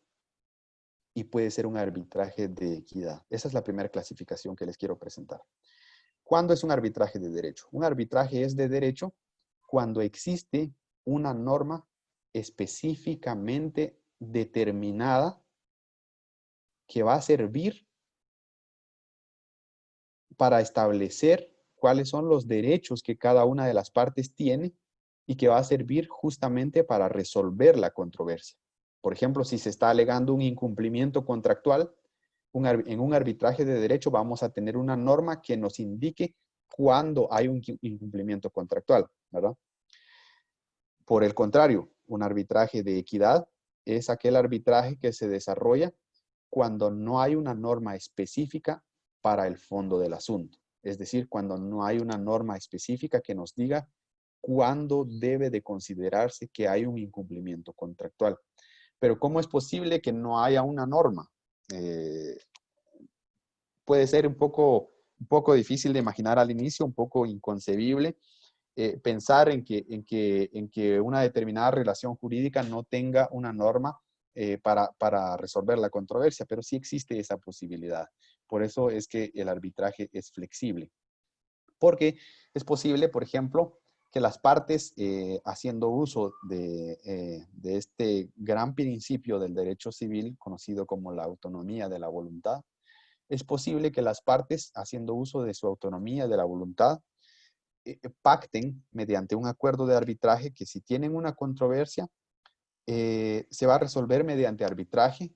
y puede ser un arbitraje de equidad. Esa es la primera clasificación que les quiero presentar. ¿Cuándo es un arbitraje de derecho? Un arbitraje es de derecho cuando existe una norma específicamente determinada que va a servir para establecer cuáles son los derechos que cada una de las partes tiene y que va a servir justamente para resolver la controversia. Por ejemplo, si se está alegando un incumplimiento contractual, en un arbitraje de derecho vamos a tener una norma que nos indique cuándo hay un incumplimiento contractual, ¿verdad? Por el contrario, un arbitraje de equidad es aquel arbitraje que se desarrolla cuando no hay una norma específica para el fondo del asunto. Es decir, cuando no hay una norma específica que nos diga cuándo debe de considerarse que hay un incumplimiento contractual. Pero ¿cómo es posible que no haya una norma? Puede ser un poco difícil de imaginar al inicio, un poco inconcebible, pensar en que una determinada relación jurídica no tenga una norma para resolver la controversia, pero sí existe esa posibilidad. Por eso es que el arbitraje es flexible. Porque es posible, por ejemplo, que las partes, haciendo uso de este gran principio del derecho civil, conocido como la autonomía de la voluntad, es posible que las partes, haciendo uso de su autonomía de la voluntad, pacten mediante un acuerdo de arbitraje que si tienen una controversia, se va a resolver mediante arbitraje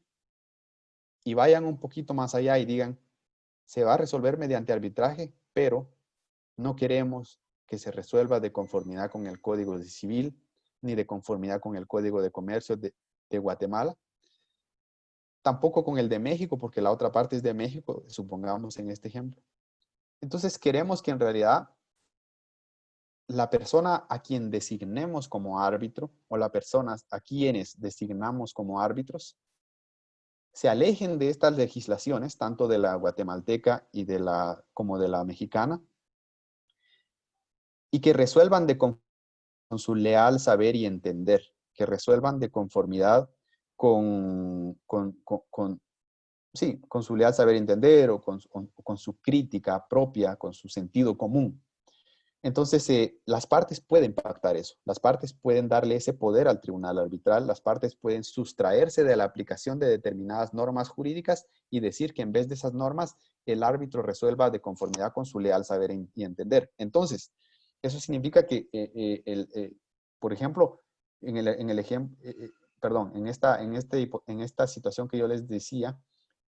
y vayan un poquito más allá y digan, se va a resolver mediante arbitraje, pero no queremos que se resuelva de conformidad con el Código Civil ni de conformidad con el Código de Comercio de Guatemala. Tampoco con el de México, porque la otra parte es de México, supongamos en este ejemplo. Entonces queremos que en realidad la persona a quien designemos como árbitro o las personas a quienes designamos como árbitros se alejen de estas legislaciones, tanto de la guatemalteca y como de la mexicana, y que resuelvan con su leal saber y entender, que resuelvan de conformidad sí, con su leal saber y entender o con su crítica propia, con su sentido común. Entonces, las partes pueden pactar eso. Las partes pueden darle ese poder al tribunal arbitral. Las partes pueden sustraerse de la aplicación de determinadas normas jurídicas y decir que en vez de esas normas, el árbitro resuelva de conformidad con su leal saber y entender. Entonces, eso significa que, por ejemplo, en esta situación que yo les decía,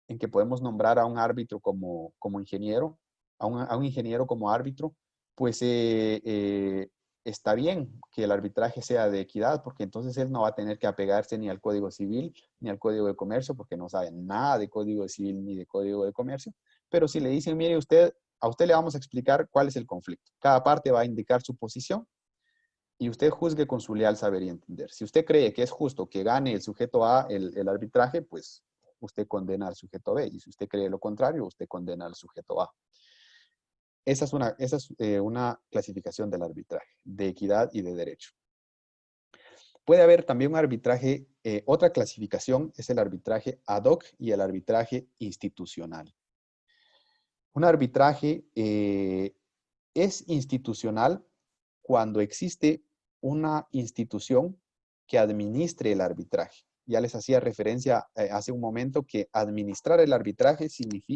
en que podemos nombrar a un árbitro como ingeniero, a un ingeniero como árbitro, pues está bien que el arbitraje sea de equidad, porque entonces él no va a tener que apegarse ni al Código Civil ni al Código de Comercio, porque no sabe nada de Código Civil ni de Código de Comercio. Pero si le dicen, mire a usted le vamos a explicar cuál es el conflicto. Cada parte va a indicar su posición y usted juzgue con su leal saber y entender. Si usted cree que es justo que gane el sujeto A el arbitraje, pues usted condena al sujeto B. Y si usted cree lo contrario, usted condena al sujeto A. Esa es una clasificación del arbitraje, de equidad y de derecho. Puede haber también un arbitraje, otra clasificación es el arbitraje ad hoc y el arbitraje institucional. Un arbitraje es institucional cuando existe una institución que administre el arbitraje. Ya les hacía referencia hace un momento que administrar el arbitraje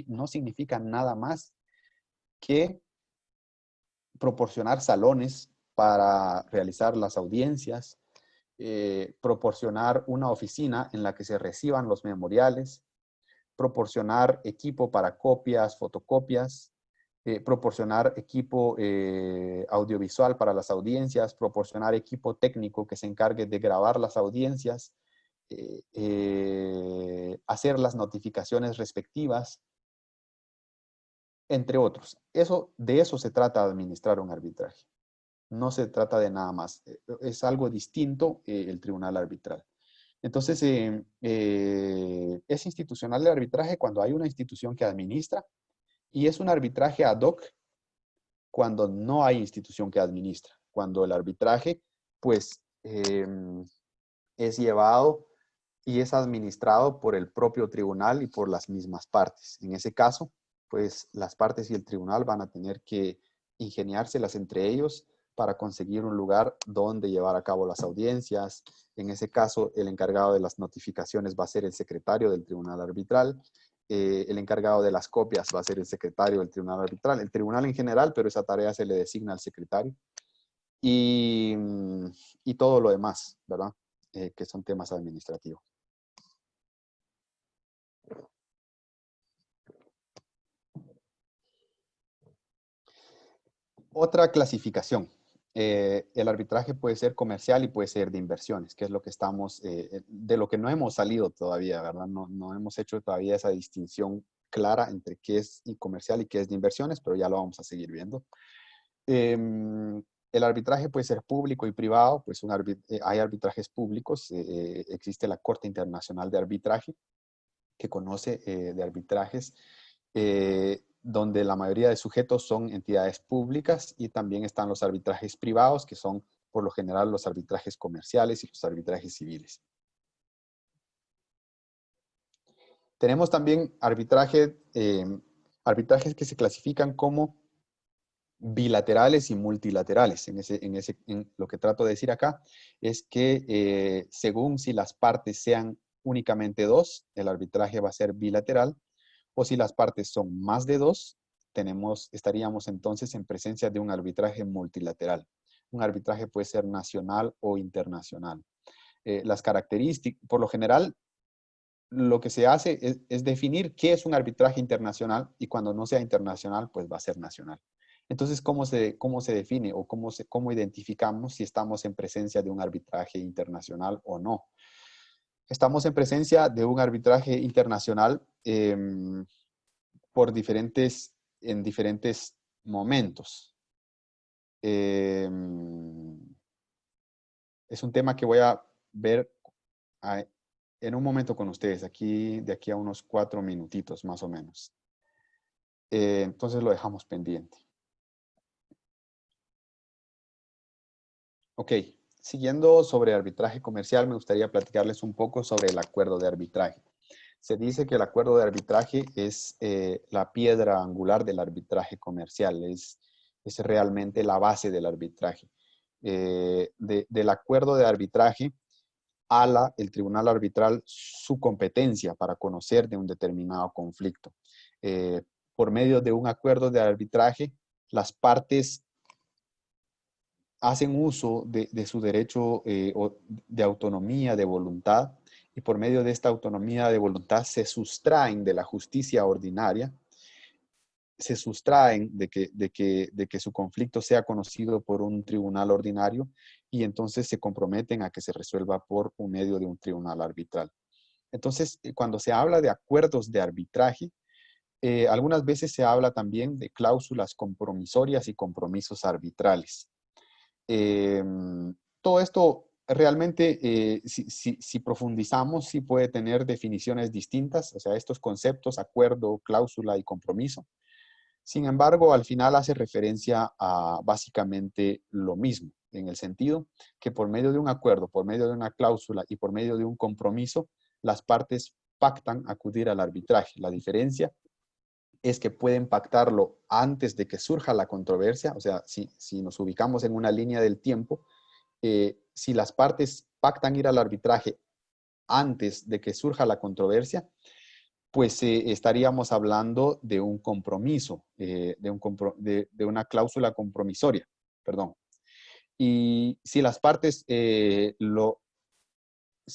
no significa nada más que proporcionar salones para realizar las audiencias, proporcionar una oficina en la que se reciban los memoriales, proporcionar equipo para copias, fotocopias, proporcionar equipo audiovisual para las audiencias, proporcionar equipo técnico que se encargue de grabar las audiencias, hacer las notificaciones respectivas, entre otros. De eso se trata de administrar un arbitraje. No se trata de nada más. Es algo distinto el tribunal arbitral. Entonces, es institucional el arbitraje cuando hay una institución que administra y es un arbitraje ad hoc cuando no hay institución que administra. Cuando el arbitraje, pues, es llevado y es administrado por el propio tribunal y por las mismas partes. En ese caso, pues, las partes y el tribunal van a tener que ingeniárselas entre ellos para conseguir un lugar donde llevar a cabo las audiencias. En ese caso, el encargado de las notificaciones va a ser el secretario del tribunal arbitral. El encargado de las copias va a ser el secretario del tribunal arbitral. El tribunal en general, pero esa tarea se le designa al secretario. Y, y todo lo demás, ¿verdad? Que son temas administrativos. Otra clasificación. El arbitraje puede ser comercial y puede ser de inversiones, que es lo que estamos, de lo que no hemos salido todavía, ¿verdad? No hemos hecho todavía esa distinción clara entre qué es comercial y qué es de inversiones, pero ya lo vamos a seguir viendo. El arbitraje puede ser público y privado, pues hay arbitrajes públicos, existe la Corte Internacional de Arbitraje, que conoce de arbitrajes, donde la mayoría de sujetos son entidades públicas, y también están los arbitrajes privados, que son por lo general los arbitrajes comerciales y los arbitrajes civiles. Tenemos también arbitrajes que se clasifican como bilaterales y multilaterales. Lo que trato de decir acá es que según si las partes sean únicamente dos, el arbitraje va a ser bilateral, o si las partes son más de dos, estaríamos entonces en presencia de un arbitraje multilateral. Un arbitraje puede ser nacional o internacional. Las características, por lo general, lo que se hace es definir qué es un arbitraje internacional, y cuando no sea internacional, pues va a ser nacional. Entonces, ¿cómo se define o cómo identificamos si estamos en presencia de un arbitraje internacional o no? Estamos en presencia de un arbitraje internacional en diferentes momentos. Es un tema que voy a ver en un momento con ustedes, de aquí a unos 4 minutitos más o menos. Entonces lo dejamos pendiente. Ok, siguiendo sobre arbitraje comercial, me gustaría platicarles un poco sobre el acuerdo de arbitraje. Se dice que el acuerdo de arbitraje es la piedra angular del arbitraje comercial, es realmente la base del arbitraje. Del acuerdo de arbitraje, el tribunal arbitral su competencia para conocer de un determinado conflicto. Por medio de un acuerdo de arbitraje, las partes hacen uso de su derecho de autonomía, de voluntad, y por medio de esta autonomía de voluntad se sustraen de la justicia ordinaria, se sustraen de que su conflicto sea conocido por un tribunal ordinario, y entonces se comprometen a que se resuelva por un medio de un tribunal arbitral. Entonces, cuando se habla de acuerdos de arbitraje, algunas veces se habla también de cláusulas compromisorias y compromisos arbitrales. Todo esto realmente, si profundizamos, sí puede tener definiciones distintas, o sea, estos conceptos, acuerdo, cláusula y compromiso. Sin embargo, al final hace referencia a básicamente lo mismo, en el sentido que por medio de un acuerdo, por medio de una cláusula y por medio de un compromiso, las partes pactan acudir al arbitraje. La diferencia es que pueden pactarlo antes de que surja la controversia, o sea, si nos ubicamos en una línea del tiempo, si las partes pactan ir al arbitraje antes de que surja la controversia, pues estaríamos hablando de un compromiso, de una cláusula compromisoria, perdón. Y si las partes, si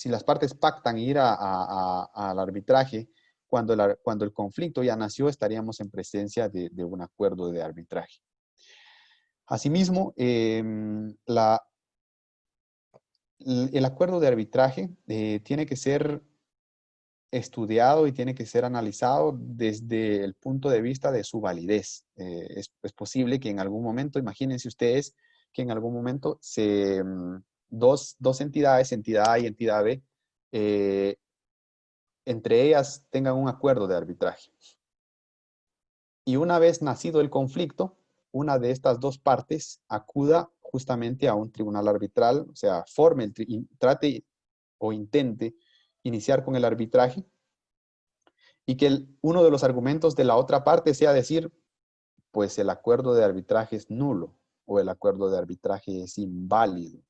las partes pactan ir al arbitraje, cuando el conflicto ya nació, estaríamos en presencia de un acuerdo de arbitraje. Asimismo, el acuerdo de arbitraje tiene que ser estudiado y tiene que ser analizado desde el punto de vista de su validez. Es posible que en algún momento, imagínense ustedes, que en algún momento dos entidades, entidad A y entidad B, entre ellas tengan un acuerdo de arbitraje. Y una vez nacido el conflicto, una de estas dos partes acuda justamente a un tribunal arbitral, o sea, trate o intente iniciar con el arbitraje, y que uno de los argumentos de la otra parte sea decir, pues el acuerdo de arbitraje es nulo o el acuerdo de arbitraje es inválido.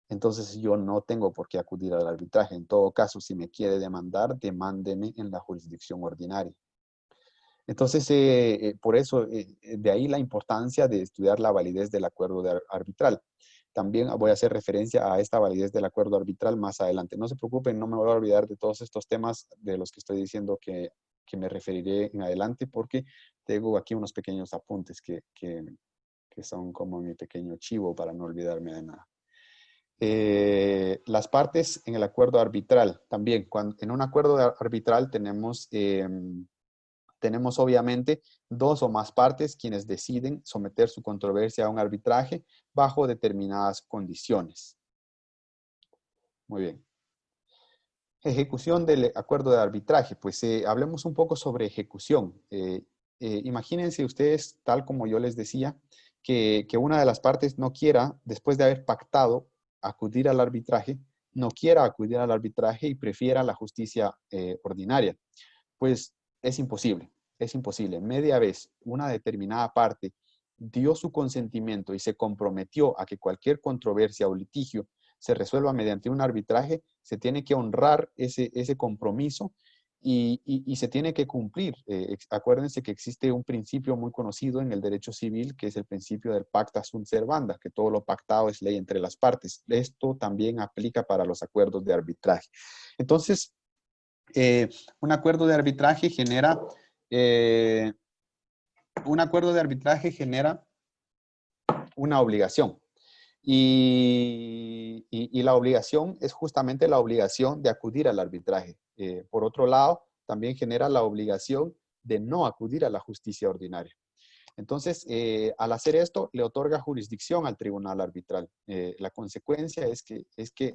Entonces yo no tengo por qué acudir al arbitraje. En todo caso, si me quiere demandar, demándeme en la jurisdicción ordinaria. Entonces, por eso, de ahí la importancia de estudiar la validez del acuerdo arbitral. También voy a hacer referencia a esta validez del acuerdo arbitral más adelante. No se preocupen, no me voy a olvidar de todos estos temas de los que estoy diciendo que me referiré en adelante, porque tengo aquí unos pequeños apuntes que son como mi pequeño chivo para no olvidarme de nada. Las partes en el acuerdo arbitral. También, en un acuerdo arbitral tenemos obviamente dos o más partes quienes deciden someter su controversia a un arbitraje bajo determinadas condiciones. Muy bien. Ejecución del acuerdo de arbitraje. Pues hablemos un poco sobre ejecución. Imagínense ustedes, tal como yo les decía, que una de las partes no quiera, después de haber pactado acudir al arbitraje, no quiera acudir al arbitraje y prefiera la justicia ordinaria. Pues es imposible, es imposible. Media vez una determinada parte dio su consentimiento y se comprometió a que cualquier controversia o litigio se resuelva mediante un arbitraje, se tiene que honrar ese compromiso y se tiene que cumplir. Acuérdense que existe un principio muy conocido en el derecho civil, que es el principio del pacta sunt servanda, que todo lo pactado es ley entre las partes. Esto también aplica para los acuerdos de arbitraje. Entonces, un acuerdo de arbitraje genera una obligación. Y la obligación es justamente la obligación de acudir al arbitraje. Por otro lado, también genera la obligación de no acudir a la justicia ordinaria. Entonces, al hacer esto, le otorga jurisdicción al tribunal arbitral. La consecuencia es que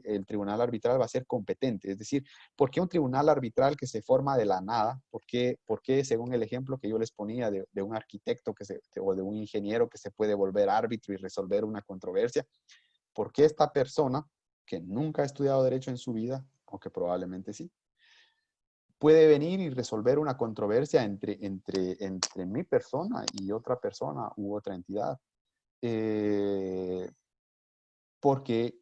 el tribunal arbitral va a ser competente. Es decir, ¿por qué un tribunal arbitral que se forma de la nada? ¿Por qué según el ejemplo que yo les ponía de un arquitecto o de un ingeniero que se puede volver árbitro y resolver una controversia? ¿Por qué esta persona, que nunca ha estudiado derecho en su vida, o que probablemente sí, puede venir y resolver una controversia entre mi persona y otra persona u otra entidad? Porque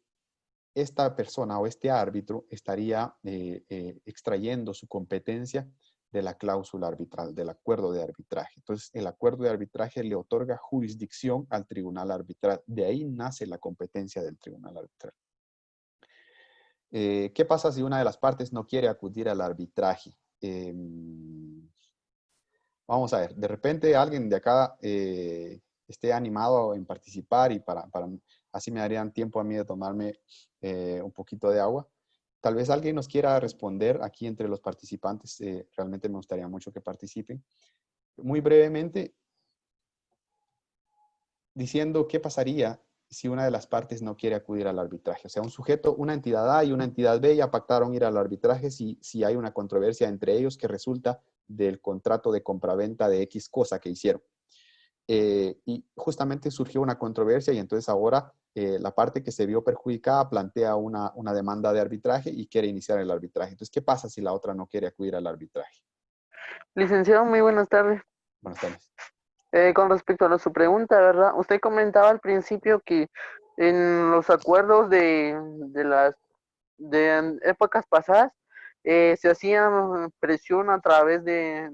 esta persona o este árbitro estaría extrayendo su competencia de la cláusula arbitral, del acuerdo de arbitraje. Entonces, el acuerdo de arbitraje le otorga jurisdicción al tribunal arbitral. De ahí nace la competencia del tribunal arbitral. ¿Qué pasa si una de las partes no quiere acudir al arbitraje? Vamos a ver, de repente alguien de acá esté animado en participar y así me darían tiempo a mí de tomarme un poquito de agua. Tal vez alguien nos quiera responder aquí entre los participantes. Realmente me gustaría mucho que participen. Muy brevemente, diciendo qué pasaría si una de las partes no quiere acudir al arbitraje. O sea, un sujeto, una entidad A y una entidad B ya pactaron ir al arbitraje si hay una controversia entre ellos que resulta del contrato de compraventa de X cosa que hicieron. Y justamente surgió una controversia y entonces ahora la parte que se vio perjudicada plantea una demanda de arbitraje y quiere iniciar el arbitraje. Entonces, ¿qué pasa si la otra no quiere acudir al arbitraje?
Licenciado, muy buenas tardes.
Buenas tardes.
Con respecto a su pregunta, ¿verdad? Usted comentaba al principio que en los acuerdos de épocas pasadas se hacía presión a través de,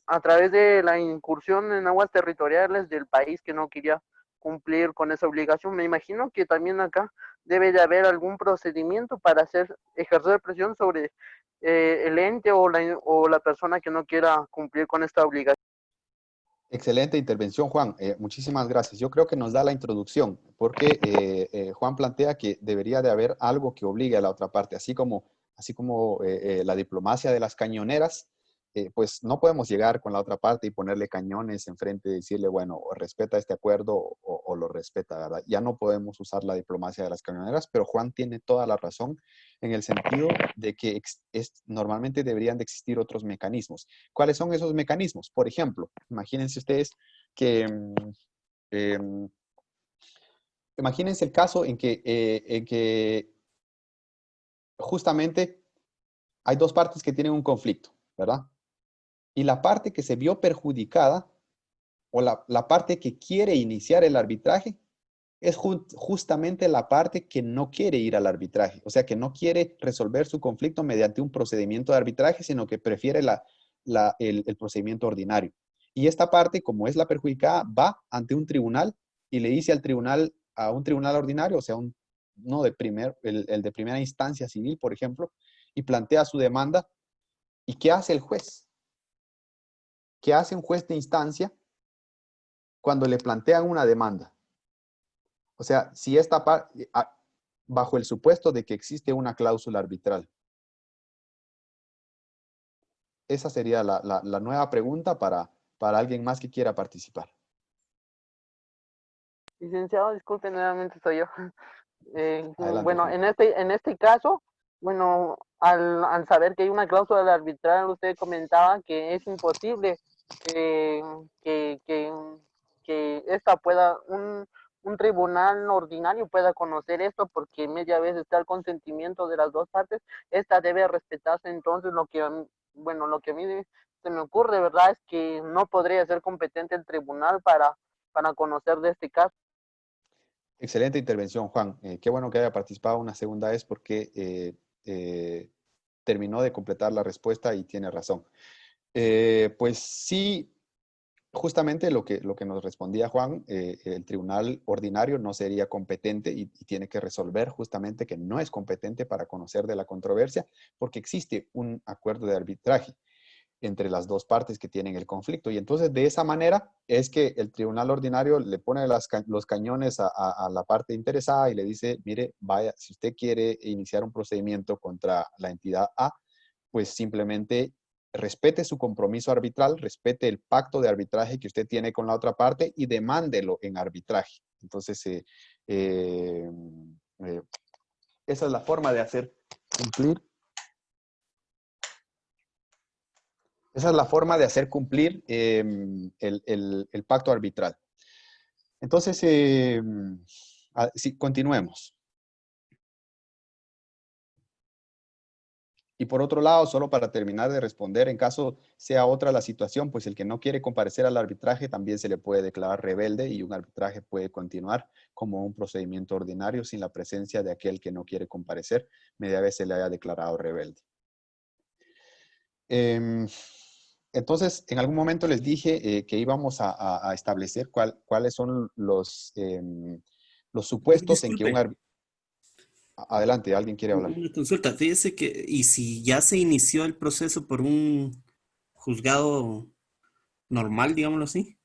a través de la incursión en aguas territoriales del país que no quería cumplir con esa obligación. Me imagino que también acá debe de haber algún procedimiento para ejercer presión sobre el ente o la persona que no quiera cumplir con esta obligación.
Excelente intervención, Juan. Muchísimas gracias. Yo creo que nos da la introducción, porque Juan plantea que debería de haber algo que obligue a la otra parte, así como la diplomacia de las cañoneras, pues no podemos llegar con la otra parte y ponerle cañones enfrente y decirle, bueno, o respeta este acuerdo o lo respeta, ¿verdad? Ya no podemos usar la diplomacia de las cañoneras, pero Juan tiene toda la razón en el sentido de que normalmente deberían de existir otros mecanismos. ¿Cuáles son esos mecanismos? Por ejemplo, imagínense ustedes que, eh, imagínense el caso en que justamente hay dos partes que tienen un conflicto, ¿verdad? Y la parte que se vio perjudicada o la parte que quiere iniciar el arbitraje es justamente la parte que no quiere ir al arbitraje, o sea, que no quiere resolver su conflicto mediante un procedimiento de arbitraje, sino que prefiere el procedimiento ordinario. Y esta parte, como es la perjudicada, va ante un tribunal y le dice a un tribunal ordinario, o sea, no el de primera instancia civil, por ejemplo, y plantea su demanda. ¿Y qué hace el juez? ¿Qué hace un juez de instancia cuando le plantean una demanda? O sea, si esta parte, bajo el supuesto de que existe una cláusula arbitral. Esa sería la nueva pregunta para alguien más que quiera participar.
Licenciado, disculpe, nuevamente soy yo.
Adelante,
Bueno,
Juan.
en este caso, bueno, al saber que hay una cláusula arbitral, usted comentaba que es imposible que, que, que, que esta un tribunal ordinario pueda conocer esto porque media vez está el consentimiento de las dos partes, esta debe respetarse. Entonces bueno, lo que a mí se me ocurre, ¿verdad? Es que no podría ser competente el tribunal para conocer de este caso.
Excelente intervención, Juan. Qué bueno que haya participado una segunda vez porque terminó de completar la respuesta y tiene razón. Pues sí, justamente lo que nos respondía Juan, el tribunal ordinario no sería competente y tiene que resolver justamente que no es competente para conocer de la controversia porque existe un acuerdo de arbitraje entre las dos partes que tienen el conflicto. Y entonces de esa manera es que el tribunal ordinario le pone los cañones a la parte interesada y le dice, mire, vaya, si usted quiere iniciar un procedimiento contra la entidad A, pues simplemente respete su compromiso arbitral, respete el pacto de arbitraje que usted tiene con la otra parte y demándelo en arbitraje. Entonces, eh, eh, esa es la forma de hacer cumplir. Esa es la forma de hacer cumplir el pacto arbitral. Entonces, sí, continuemos. Y por otro lado, solo para terminar de responder, en caso sea otra la situación, pues el que no quiere comparecer al arbitraje también se le puede declarar rebelde y un arbitraje puede continuar como un procedimiento ordinario sin la presencia de aquel que no quiere comparecer, media vez se le haya declarado rebelde. Entonces, en algún momento les dije que íbamos a establecer cuáles son los supuestos en que un
Disculpe,
árbitro... Adelante, ¿alguien quiere hablar?
una consulta. Fíjese que, y si ya se inició el proceso por un juzgado normal, digámoslo así,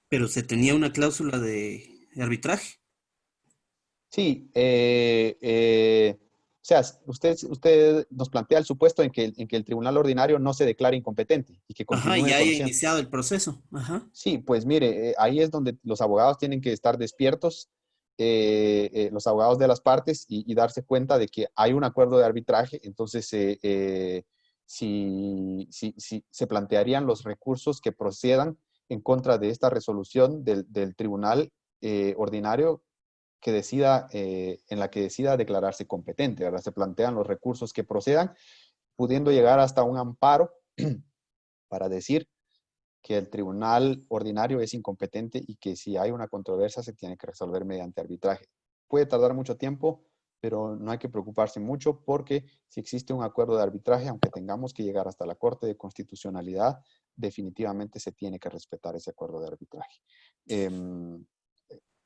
pero se tenía una cláusula de arbitraje.
Sí, o sea, usted nos plantea el supuesto en que el tribunal ordinario no se declare incompetente y que
Ajá, y
continúe
ya haya
conociendo.
iniciado el proceso. Ajá.
Sí, pues mire, ahí es donde los abogados tienen que estar despiertos, los abogados de las partes, y darse cuenta de que hay un acuerdo de arbitraje. Entonces, si se plantearían los recursos que procedan en contra de esta resolución del tribunal ordinario que decida, en la que decida declararse competente, ¿verdad? Se plantean los recursos que procedan, pudiendo llegar hasta un amparo para decir que el tribunal ordinario es incompetente y que si hay una controversia se tiene que resolver mediante arbitraje. puede tardar mucho tiempo, pero no hay que preocuparse mucho porque si existe un acuerdo de arbitraje, aunque tengamos que llegar hasta la Corte de Constitucionalidad, definitivamente se tiene que respetar ese acuerdo de arbitraje.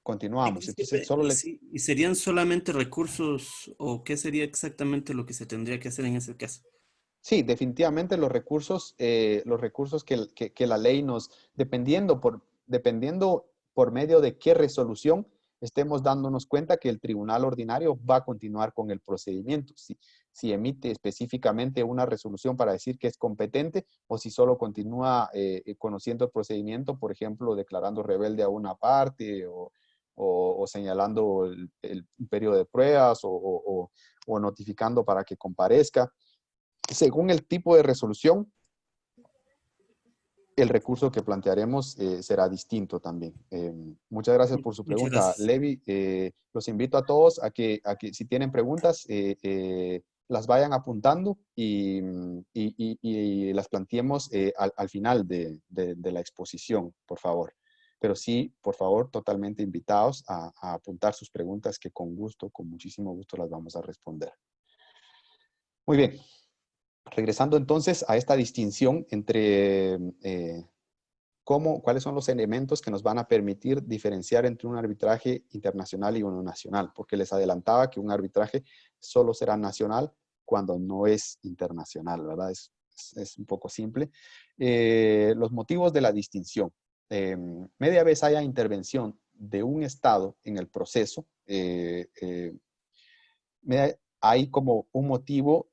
Continuamos. Entonces,
Disculpe, ¿y serían solamente recursos o qué sería exactamente lo que se tendría que hacer en ese caso?
Sí, definitivamente los recursos que la ley nos, dependiendo por medio de qué resolución estemos dándonos cuenta que el tribunal ordinario va a continuar con el procedimiento. Si emite específicamente una resolución para decir que es competente o si solo continúa conociendo el procedimiento, por ejemplo, declarando rebelde a una parte o señalando el periodo de pruebas o notificando para que comparezca. Según el tipo de resolución, el recurso que plantearemos será distinto también. Muchas gracias por su
Muchas
pregunta,
gracias.
Levi. Los invito a todos a que si tienen preguntas, las vayan apuntando y las planteemos al final de la exposición, por favor. Pero sí, por favor, totalmente invitados a apuntar sus preguntas que con gusto, con muchísimo gusto las vamos a responder. Muy bien. Regresando entonces a esta distinción entre cuáles son los elementos que nos van a permitir diferenciar entre un arbitraje internacional y uno nacional, porque les adelantaba que un arbitraje solo será nacional cuando no es internacional, ¿verdad? Es un poco simple. Los motivos de la distinción. Media vez haya intervención de un Estado en el proceso, hay como un motivo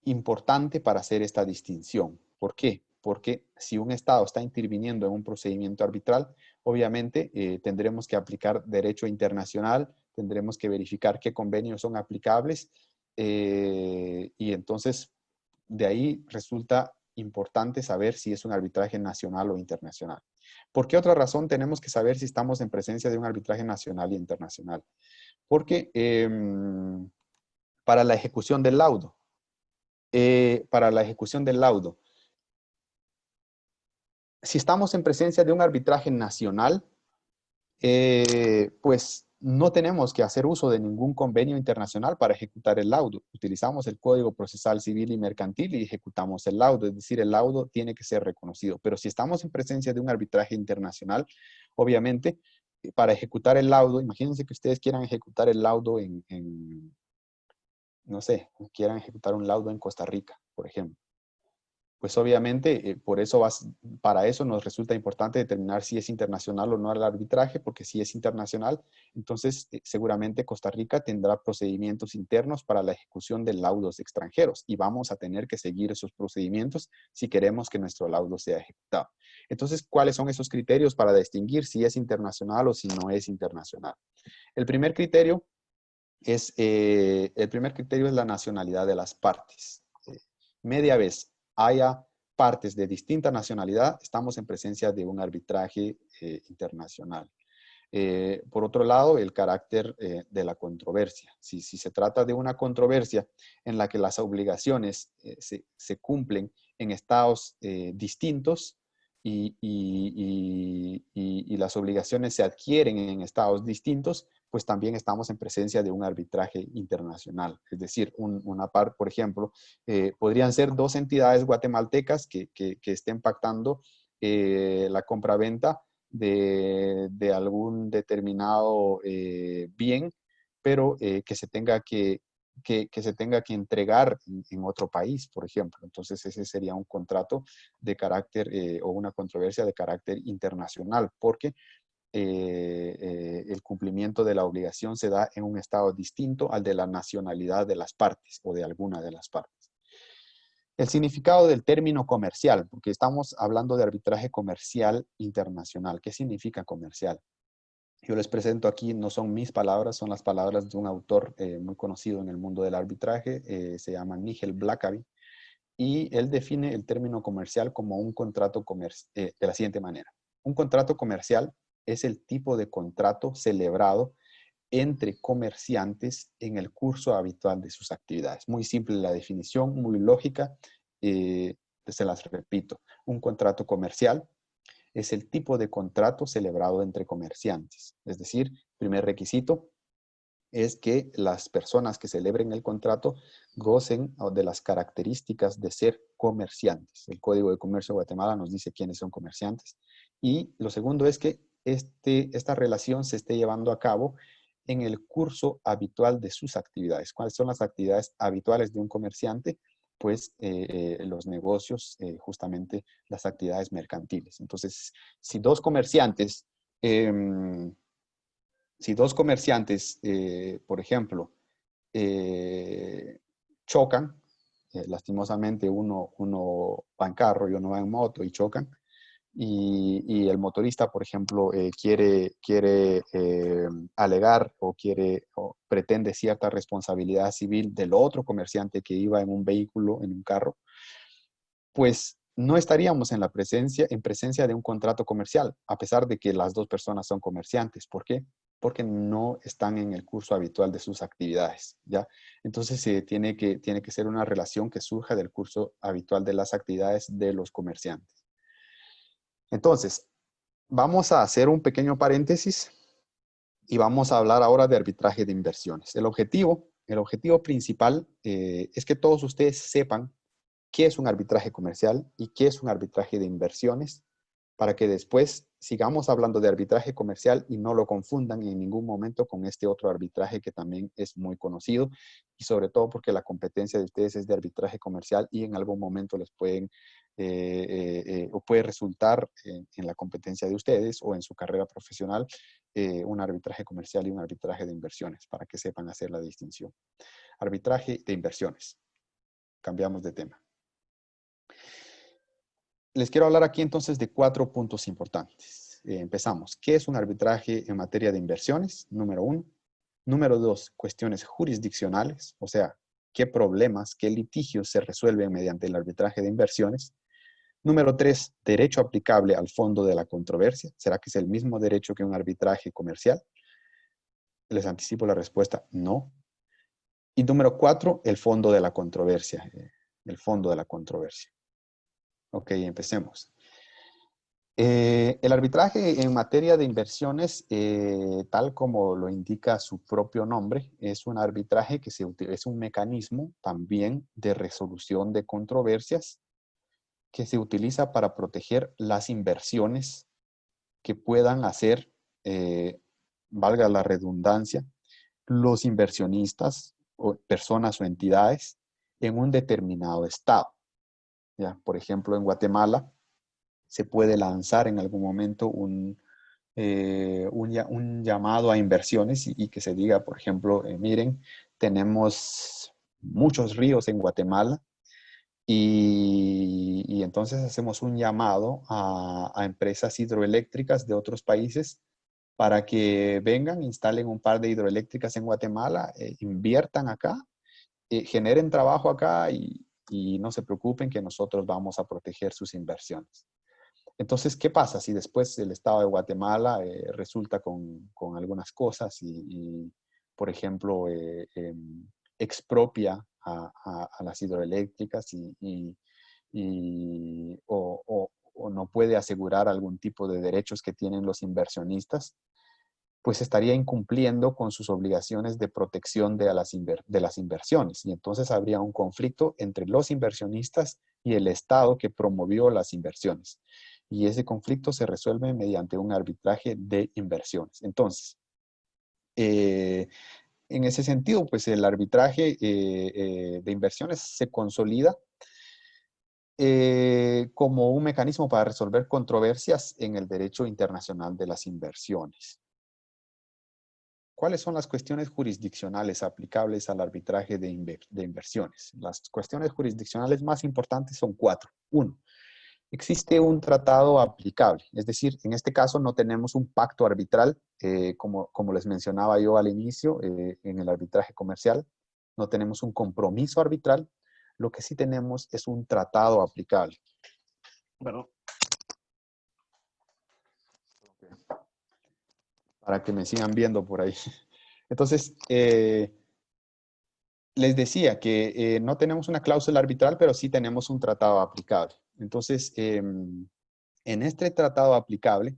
importante para hacer esta distinción. ¿Por qué? Porque si un Estado está interviniendo en un procedimiento arbitral, obviamente tendremos que aplicar derecho internacional, tendremos que verificar qué convenios son aplicables y entonces de ahí resulta importante saber si es un arbitraje nacional o internacional. ¿Por qué otra razón tenemos que saber si estamos en presencia de un arbitraje nacional e internacional? Porque para la ejecución del laudo, si estamos en presencia de un arbitraje nacional, pues no tenemos que hacer uso de ningún convenio internacional para ejecutar el laudo. Utilizamos el Código Procesal Civil y Mercantil y ejecutamos el laudo, es decir, el laudo tiene que ser reconocido. Pero si estamos en presencia de un arbitraje internacional, obviamente, para ejecutar el laudo, imagínense que ustedes quieran ejecutar el laudo no sé, quieran ejecutar un laudo en Costa Rica, por ejemplo. Pues obviamente, para eso nos resulta importante determinar si es internacional o no el arbitraje, porque si es internacional, entonces seguramente Costa Rica tendrá procedimientos internos para la ejecución de laudos extranjeros y vamos a tener que seguir esos procedimientos si queremos que nuestro laudo sea ejecutado. Entonces, ¿cuáles son esos criterios para distinguir si es internacional o si no es internacional? El primer criterio es la nacionalidad de las partes. Media vez haya partes de distinta nacionalidad, estamos en presencia de un arbitraje internacional. Por otro lado, el carácter de la controversia. Si se trata de una controversia en la que las obligaciones se cumplen en estados distintos y las obligaciones se adquieren en estados distintos, pues también estamos en presencia de un arbitraje internacional. Es decir, una parte, por ejemplo, podrían ser dos entidades guatemaltecas que estén pactando la compraventa de algún determinado bien, pero que se tenga que entregar en otro país, por ejemplo. Entonces ese sería un contrato de carácter o una controversia de carácter internacional, porque el cumplimiento de la obligación se da en un estado distinto al de la nacionalidad de las partes o de alguna de las partes. El significado del término comercial, porque estamos hablando de arbitraje comercial internacional. ¿Qué significa comercial? Yo les presento aquí, no son mis palabras, son las palabras de un autor muy conocido en el mundo del arbitraje, se llama Nigel Blackaby, y él define el término comercial como un contrato comercial de la siguiente manera. Un contrato comercial es el tipo de contrato celebrado entre comerciantes en el curso habitual de sus actividades. Muy simple la definición, muy lógica, se las repito. Un contrato comercial es el tipo de contrato celebrado entre comerciantes. Es decir, primer requisito, es que las personas que celebren el contrato gocen de las características de ser comerciantes. El Código de Comercio de Guatemala nos dice quiénes son comerciantes. Y lo segundo es que esta relación se esté llevando a cabo en el curso habitual de sus actividades. ¿Cuáles son las actividades habituales de un comerciante? Pues los negocios, justamente las actividades mercantiles. Entonces, si dos comerciantes, por ejemplo, chocan, lastimosamente uno va en carro y uno va en moto y chocan, y el motorista, por ejemplo, quiere alegar o pretende cierta responsabilidad civil del otro comerciante que iba en un vehículo, en un carro, pues no estaríamos en presencia de un contrato comercial, a pesar de que las dos personas son comerciantes. ¿Por qué? Porque no están en el curso habitual de sus actividades, ¿ya? Entonces, tiene que ser una relación que surja del curso habitual de las actividades de los comerciantes. Entonces, vamos a hacer un pequeño paréntesis y vamos a hablar ahora de arbitraje de inversiones. El objetivo principal es que todos ustedes sepan qué es un arbitraje comercial y qué es un arbitraje de inversiones, para que después sigamos hablando de arbitraje comercial y no lo confundan en ningún momento con este otro arbitraje que también es muy conocido, y sobre todo porque la competencia de ustedes es de arbitraje comercial y en algún momento les pueden o puede resultar en la competencia de ustedes o en su carrera profesional un arbitraje comercial y un arbitraje de inversiones, para que sepan hacer la distinción. Arbitraje de inversiones. Cambiamos de tema. Les quiero hablar aquí entonces de 4 puntos importantes. Empezamos. ¿Qué es un arbitraje en materia de inversiones? Número 1. Número 2, cuestiones jurisdiccionales, o sea, qué problemas, qué litigios se resuelven mediante el arbitraje de inversiones. Número 3, derecho aplicable al fondo de la controversia. ¿Será que es el mismo derecho que un arbitraje comercial? Les anticipo la respuesta, no. Y número 4, el fondo de la controversia. El fondo de la controversia. Ok, empecemos. El arbitraje en materia de inversiones, tal como lo indica su propio nombre, es un arbitraje que es un mecanismo también de resolución de controversias que se utiliza para proteger las inversiones que puedan hacer, valga la redundancia, los inversionistas o personas o entidades en un determinado estado. ¿Ya? Por ejemplo, en Guatemala se puede lanzar en algún momento un llamado a inversiones y que se diga, por ejemplo, miren, tenemos muchos ríos en Guatemala y entonces hacemos un llamado a empresas hidroeléctricas de otros países para que vengan, instalen un par de hidroeléctricas en Guatemala, inviertan acá, generen trabajo acá y no se preocupen que nosotros vamos a proteger sus inversiones. Entonces, ¿qué pasa si después el Estado de Guatemala resulta con algunas cosas y por ejemplo, expropia a las hidroeléctricas o no puede asegurar algún tipo de derechos que tienen los inversionistas? Pues estaría incumpliendo con sus obligaciones de protección de las inversiones. Y entonces habría un conflicto entre los inversionistas y el Estado que promovió las inversiones. Y ese conflicto se resuelve mediante un arbitraje de inversiones. Entonces, en ese sentido, pues el arbitraje de inversiones se consolida como un mecanismo para resolver controversias en el derecho internacional de las inversiones. ¿Cuáles son las cuestiones jurisdiccionales aplicables al arbitraje de inversiones? Las cuestiones jurisdiccionales más importantes son 4. 1. Existe un tratado aplicable, es decir, en este caso no tenemos un pacto arbitral, como les mencionaba yo al inicio, en el arbitraje comercial, no tenemos un compromiso arbitral, lo que sí tenemos es un tratado aplicable. Bueno, para que me sigan viendo por ahí. Entonces, les decía que no tenemos una cláusula arbitral, pero sí tenemos un tratado aplicable. Entonces, en este tratado aplicable,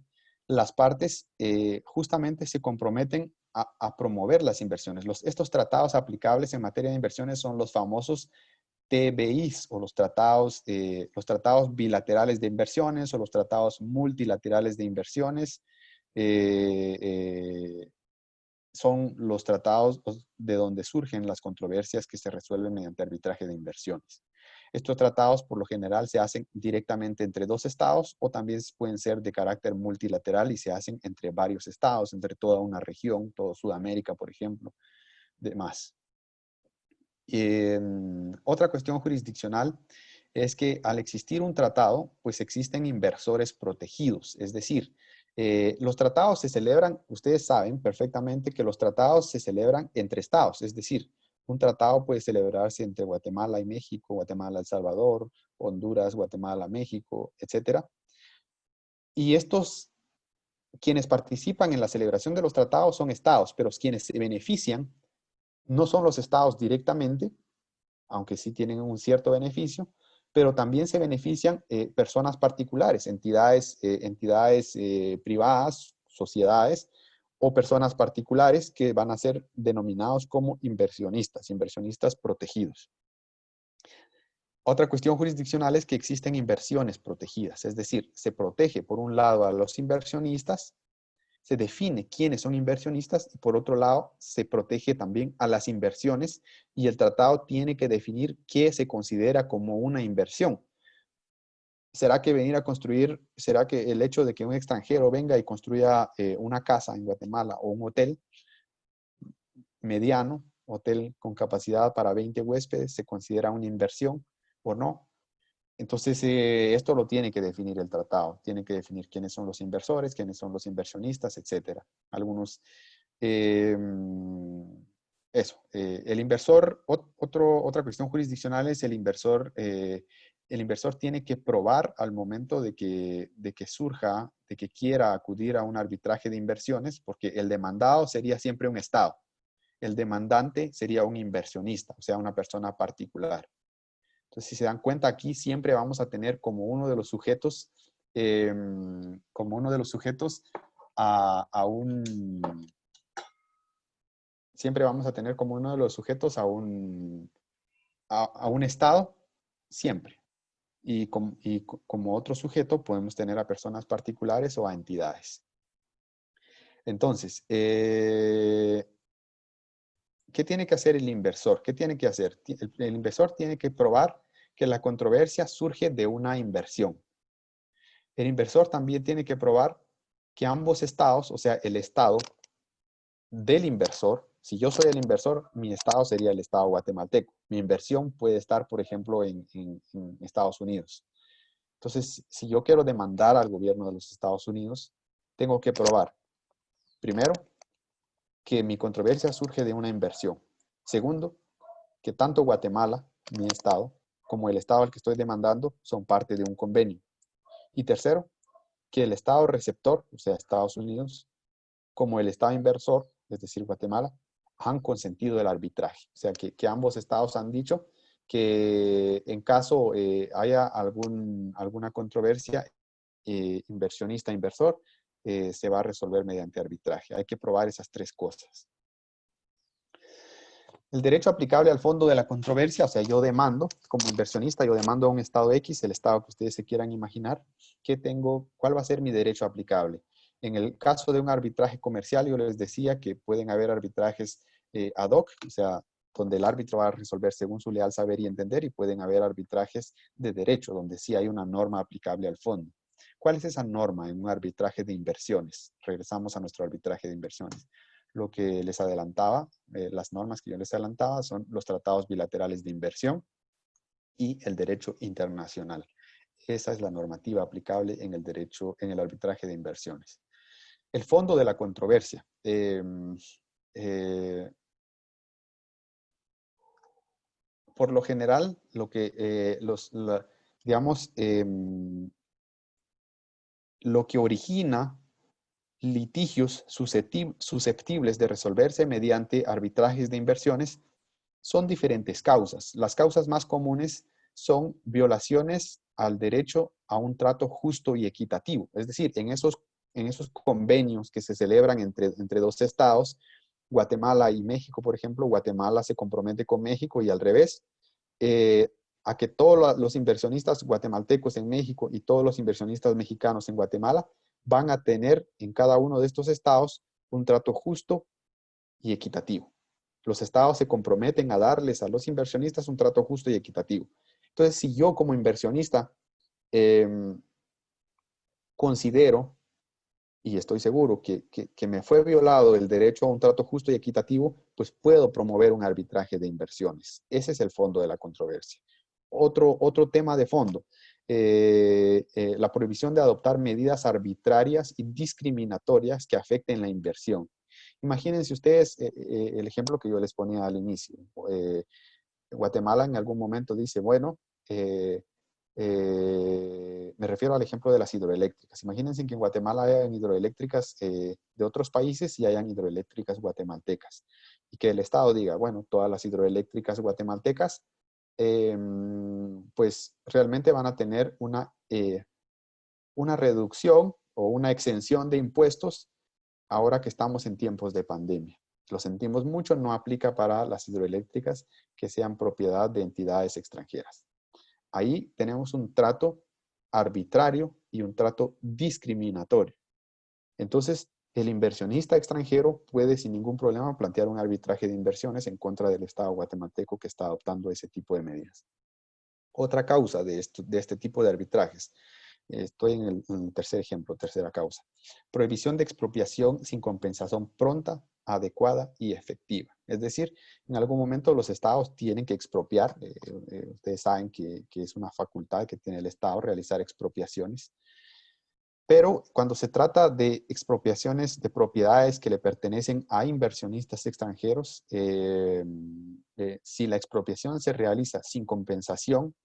las partes justamente se comprometen a promover las inversiones. Estos tratados aplicables en materia de inversiones son los famosos TBIs o los tratados bilaterales de inversiones o los tratados multilaterales de inversiones. Son los tratados de donde surgen las controversias que se resuelven mediante arbitraje de inversiones. Estos tratados por lo general se hacen directamente entre dos estados o también pueden ser de carácter multilateral y se hacen entre varios estados, entre toda una región, toda Sudamérica, por ejemplo, demás. Otra cuestión jurisdiccional es que al existir un tratado, pues existen inversores protegidos. Es decir, los tratados se celebran, ustedes saben perfectamente que los tratados se celebran entre estados. Es decir, un tratado puede celebrarse entre Guatemala y México, Guatemala, El Salvador, Honduras, Guatemala, México, etc. Y quienes participan en la celebración de los tratados son estados, pero quienes se benefician no son los estados directamente, aunque sí tienen un cierto beneficio, pero también se benefician personas particulares, entidades privadas, sociedades, o personas particulares que van a ser denominados como inversionistas protegidos. Otra cuestión jurisdiccional es que existen inversiones protegidas, es decir, se protege por un lado a los inversionistas, se define quiénes son inversionistas y por otro lado se protege también a las inversiones y el tratado tiene que definir qué se considera como una inversión. ¿Será que será que el hecho de que un extranjero venga y construya una casa en Guatemala o un hotel mediano, hotel con capacidad para 20 huéspedes, se considera una inversión o no? Entonces, esto lo tiene que definir el tratado. Tiene que definir quiénes son los inversores, quiénes son los inversionistas, etc. Algunos... el inversor, otra cuestión jurisdiccional es el inversor tiene que probar al momento de que surja, de que quiera acudir a un arbitraje de inversiones, porque el demandado sería siempre un Estado. El demandante sería un inversionista, o sea, una persona particular. Entonces, si se dan cuenta, aquí siempre vamos a tener como uno de los sujetos, siempre vamos a tener como uno de los sujetos a un Estado, siempre. Y como otro sujeto podemos tener a personas particulares o a entidades. Entonces, ¿qué tiene que hacer el inversor? ¿Qué tiene que hacer? El inversor tiene que probar que la controversia surge de una inversión. El inversor también tiene que probar que ambos estados, o sea, el estado del inversor, si yo soy el inversor, mi estado sería el estado guatemalteco. Mi inversión puede estar, por ejemplo, en Estados Unidos. Entonces, si yo quiero demandar al gobierno de los Estados Unidos, tengo que probar, primero, que mi controversia surge de una inversión. Segundo, que tanto Guatemala, mi estado, como el estado al que estoy demandando son parte de un convenio. Y tercero, que el estado receptor, o sea, Estados Unidos, como el estado inversor, es decir, Guatemala, han consentido el arbitraje. O sea, que ambos estados han dicho que en caso haya alguna controversia inversionista-inversor, se va a resolver mediante arbitraje. Hay que probar esas tres cosas. El derecho aplicable al fondo de la controversia, o sea, yo demando, como inversionista, yo demando a un estado X, el estado que ustedes se quieran imaginar, ¿cuál va a ser mi derecho aplicable? En el caso de un arbitraje comercial, yo les decía que pueden haber arbitrajes ad hoc, o sea, donde el árbitro va a resolver según su leal saber y entender, y pueden haber arbitrajes de derecho, donde sí hay una norma aplicable al fondo. ¿Cuál es esa norma en un arbitraje de inversiones? Regresamos a nuestro arbitraje de inversiones. Lo que les adelantaba, las normas que yo les adelantaba son los tratados bilaterales de inversión y el derecho internacional. Esa es la normativa aplicable en el arbitraje de inversiones. El fondo de la controversia. Por lo general, lo que origina litigios susceptibles de resolverse mediante arbitrajes de inversiones son diferentes causas. Las causas más comunes son violaciones al derecho a un trato justo y equitativo. Es decir, en esos convenios que se celebran entre dos estados, Guatemala y México, por ejemplo, Guatemala se compromete con México y al revés, a que todos los inversionistas guatemaltecos en México y todos los inversionistas mexicanos en Guatemala van a tener en cada uno de estos estados un trato justo y equitativo. Los estados se comprometen a darles a los inversionistas un trato justo y equitativo. Entonces, si yo como inversionista considero, y estoy seguro que me fue violado el derecho a un trato justo y equitativo, pues puedo promover un arbitraje de inversiones. Ese es el fondo de la controversia. Otro tema de fondo, la prohibición de adoptar medidas arbitrarias y discriminatorias que afecten la inversión. Imagínense ustedes el ejemplo que yo les ponía al inicio. Guatemala en algún momento dice, bueno, me refiero al ejemplo de las hidroeléctricas. Imagínense que en Guatemala hayan hidroeléctricas de otros países y hayan hidroeléctricas guatemaltecas. Y que el Estado diga, bueno, todas las hidroeléctricas guatemaltecas pues realmente van a tener una reducción o una exención de impuestos ahora que estamos en tiempos de pandemia. Lo sentimos mucho, no aplica para las hidroeléctricas que sean propiedad de entidades extranjeras. Ahí tenemos un trato arbitrario y un trato discriminatorio. Entonces, el inversionista extranjero puede sin ningún problema plantear un arbitraje de inversiones en contra del Estado guatemalteco que está adoptando ese tipo de medidas. Otra causa de este tipo de arbitrajes. Estoy en el tercer ejemplo, tercera causa. Prohibición de expropiación sin compensación pronta, adecuada y efectiva. Es decir, en algún momento los estados tienen que expropiar. Ustedes saben que es una facultad que tiene el Estado realizar expropiaciones. Pero cuando se trata de expropiaciones de propiedades que le pertenecen a inversionistas extranjeros, si la expropiación se realiza sin compensación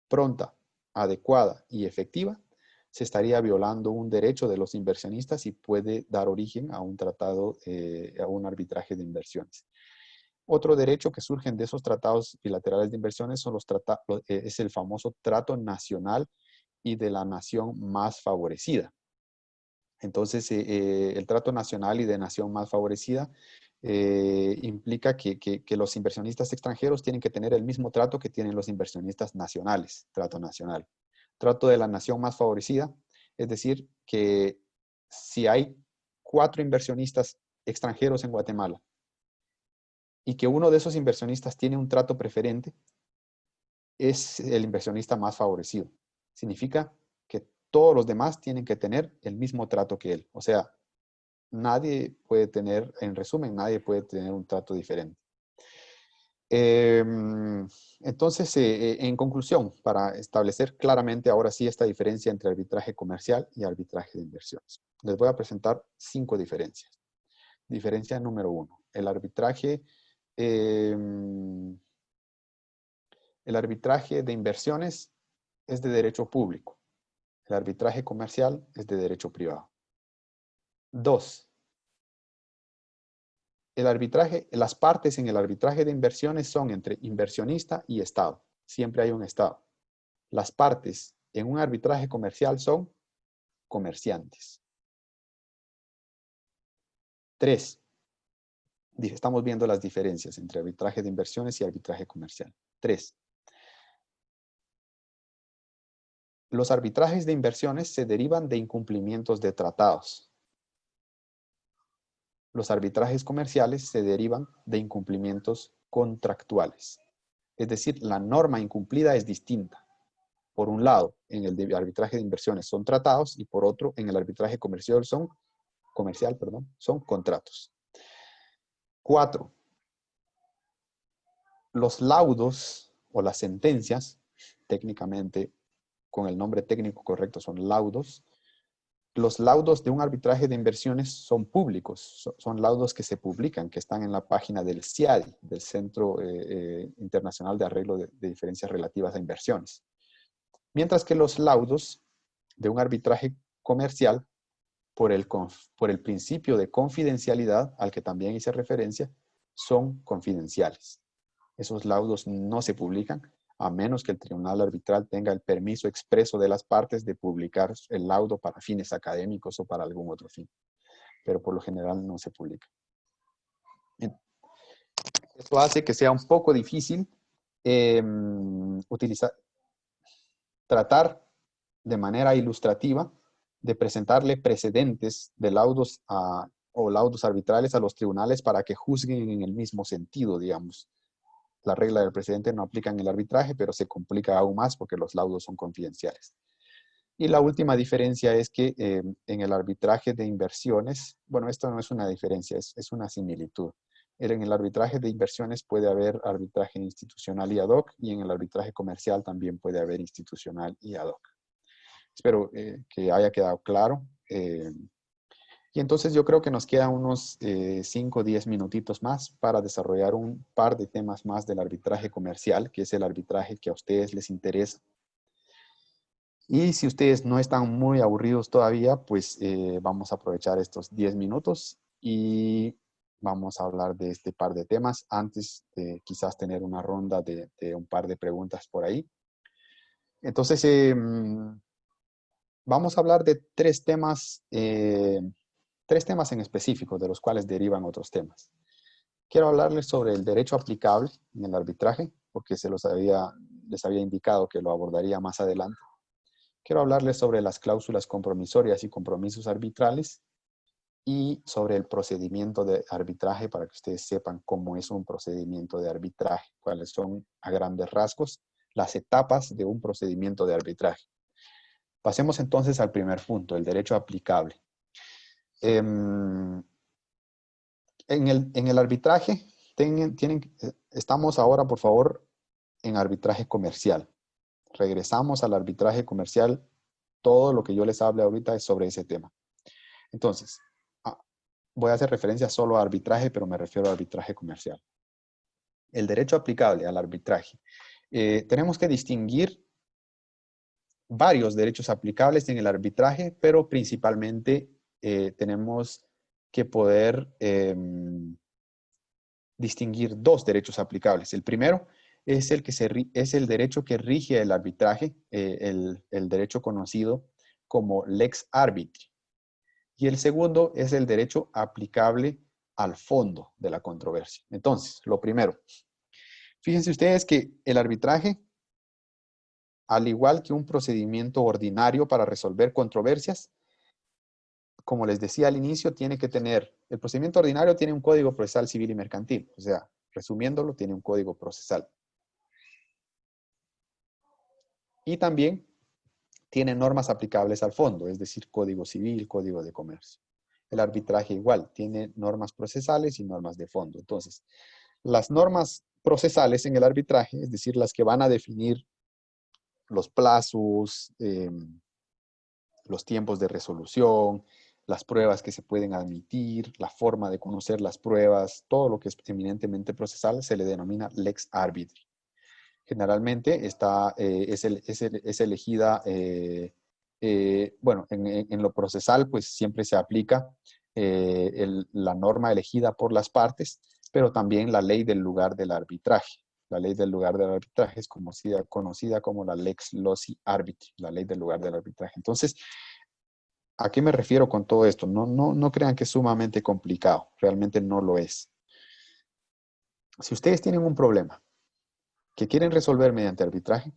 pronta, adecuada y efectiva, se estaría violando un derecho de los inversionistas y puede dar origen a un tratado, a un arbitraje de inversiones. Otro derecho que surgen de esos tratados bilaterales de inversiones son es el famoso trato nacional y de la nación más favorecida. Entonces, el trato nacional y de nación más favorecida implica que los inversionistas extranjeros tienen que tener el mismo trato que tienen los inversionistas nacionales, trato nacional. Trato de la nación más favorecida, es decir, que si hay 4 inversionistas extranjeros en Guatemala y que uno de esos inversionistas tiene un trato preferente, es el inversionista más favorecido. Significa que todos los demás tienen que tener el mismo trato que él. O sea, nadie puede tener, en resumen, nadie puede tener un trato diferente. Entonces, en conclusión, para establecer claramente ahora sí esta diferencia entre arbitraje comercial y arbitraje de inversiones, les voy a presentar 5 diferencias. Diferencia número 1, el arbitraje de inversiones es de derecho público. El arbitraje comercial es de derecho privado. 2. Las partes en el arbitraje de inversiones son entre inversionista y Estado. Siempre hay un Estado. Las partes en un arbitraje comercial son comerciantes. 3. Estamos viendo las diferencias entre arbitraje de inversiones y arbitraje comercial. 3. Los arbitrajes de inversiones se derivan de incumplimientos de tratados. Los arbitrajes comerciales se derivan de incumplimientos contractuales. Es decir, la norma incumplida es distinta. Por un lado, en el arbitraje de inversiones son tratados y por otro, en el arbitraje comercial son contratos. 4. Los laudos o las sentencias, técnicamente, con el nombre técnico correcto son laudos. Los laudos de un arbitraje de inversiones son públicos, son laudos que se publican, que están en la página del CIADI, del Centro Internacional de Arreglo de Diferencias Relativas a Inversiones. Mientras que los laudos de un arbitraje comercial, por el principio de confidencialidad, al que también hice referencia, son confidenciales. Esos laudos no se publican, a menos que el tribunal arbitral tenga el permiso expreso de las partes de publicar el laudo para fines académicos o para algún otro fin. Pero por lo general no se publica. Esto hace que sea un poco difícil tratar de manera ilustrativa de presentarle precedentes de laudos o laudos arbitrales a los tribunales para que juzguen en el mismo sentido, digamos. La regla del precedente no aplica en el arbitraje, pero se complica aún más porque los laudos son confidenciales. Y la última diferencia es que en el arbitraje de inversiones, bueno, esto no es una diferencia, es una similitud. En el arbitraje de inversiones puede haber arbitraje institucional y ad hoc, y en el arbitraje comercial también puede haber institucional y ad hoc. Espero que haya quedado claro. Y entonces yo creo que nos quedan unos 5 o 10 minutitos más para desarrollar un par de temas más del arbitraje comercial, que es el arbitraje que a ustedes les interesa. Y si ustedes no están muy aburridos todavía, pues vamos a aprovechar estos 10 minutos y vamos a hablar de este par de temas antes de quizás tener una ronda de un par de preguntas por ahí. Entonces, vamos a hablar de tres temas en específico, de los cuales derivan otros temas. Quiero hablarles sobre el derecho aplicable en el arbitraje, porque les había indicado que lo abordaría más adelante. Quiero hablarles sobre las cláusulas compromisorias y compromisos arbitrales y sobre el procedimiento de arbitraje para que ustedes sepan cómo es un procedimiento de arbitraje, cuáles son a grandes rasgos las etapas de un procedimiento de arbitraje. Pasemos entonces al primer punto, el derecho aplicable. En el arbitraje, estamos ahora, por favor, en arbitraje comercial. Regresamos al arbitraje comercial. Todo lo que yo les hable ahorita es sobre ese tema. Entonces, voy a hacer referencia solo a arbitraje, pero me refiero a arbitraje comercial. El derecho aplicable al arbitraje. Tenemos que distinguir varios derechos aplicables en el arbitraje, pero principalmente tenemos que poder distinguir dos derechos aplicables. El primero es el derecho que rige el arbitraje, el derecho conocido como lex arbitri. Y el segundo es el derecho aplicable al fondo de la controversia. Entonces, lo primero, fíjense ustedes que el arbitraje, al igual que un procedimiento ordinario para resolver controversias, como les decía al inicio, el procedimiento ordinario tiene un código procesal civil y mercantil. O sea, resumiéndolo, tiene un código procesal. Y también tiene normas aplicables al fondo, es decir, código civil, código de comercio. El arbitraje igual, tiene normas procesales y normas de fondo. Entonces, las normas procesales en el arbitraje, es decir, las que van a definir los plazos, los tiempos de resolución, las pruebas que se pueden admitir, la forma de conocer las pruebas, todo lo que es eminentemente procesal se le denomina lex arbitri. Generalmente es elegida, bueno, en lo procesal pues siempre se aplica la norma elegida por las partes, pero también la ley del lugar del arbitraje. La ley del lugar del arbitraje es conocida como la lex loci arbitri, la ley del lugar del arbitraje. Entonces, ¿a qué me refiero con todo esto? No crean que es sumamente complicado, realmente no lo es. Si ustedes tienen un problema que quieren resolver mediante arbitraje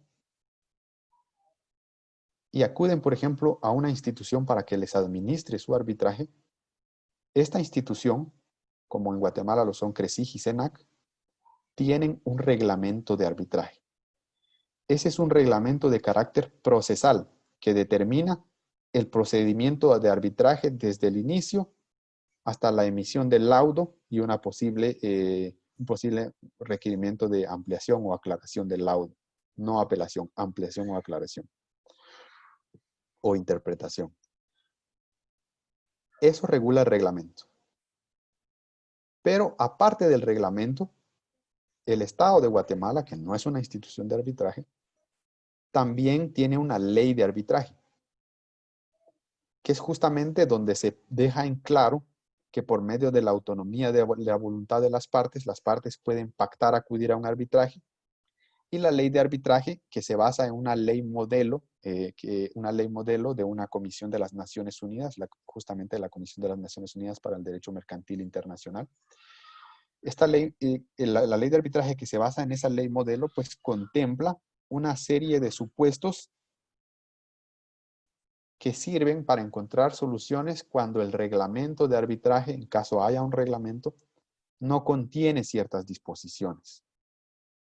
y acuden, por ejemplo, a una institución para que les administre su arbitraje, esta institución, como en Guatemala lo son CRESIG y SENAC, tienen un reglamento de arbitraje. Ese es un reglamento de carácter procesal que determina el procedimiento de arbitraje desde el inicio hasta la emisión del laudo y un posible requerimiento de ampliación o aclaración del laudo. No apelación, ampliación o aclaración. O interpretación. Eso regula el reglamento. Pero aparte del reglamento, el Estado de Guatemala, que no es una institución de arbitraje, también tiene una ley de arbitraje, que es justamente donde se deja en claro que por medio de la autonomía de la voluntad de las partes pueden pactar acudir a un arbitraje, y la ley de arbitraje que se basa en una ley modelo, de una Comisión de las Naciones Unidas, justamente la Comisión de las Naciones Unidas para el Derecho Mercantil Internacional, Esta ley, la ley de arbitraje que se basa en esa ley modelo, pues contempla una serie de supuestos que sirven para encontrar soluciones cuando el reglamento de arbitraje, en caso haya un reglamento, no contiene ciertas disposiciones.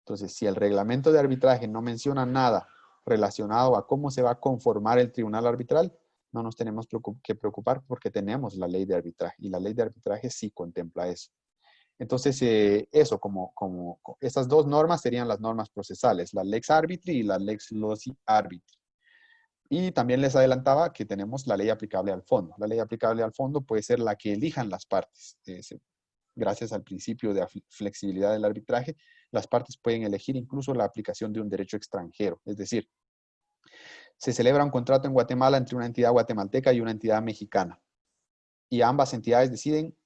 Entonces, si el reglamento de arbitraje no menciona nada relacionado a cómo se va a conformar el tribunal arbitral, no nos tenemos que preocupar porque tenemos la ley de arbitraje y la ley de arbitraje sí contempla eso. Entonces, eso, estas dos normas serían las normas procesales, la lex arbitri y la lex loci arbitri. Y también les adelantaba que tenemos la ley aplicable al fondo. La ley aplicable al fondo puede ser la que elijan las partes. Gracias al principio de flexibilidad del arbitraje, las partes pueden elegir incluso la aplicación de un derecho extranjero. Es decir, se celebra un contrato en Guatemala entre una entidad guatemalteca y una entidad mexicana. Y ambas entidades deciden,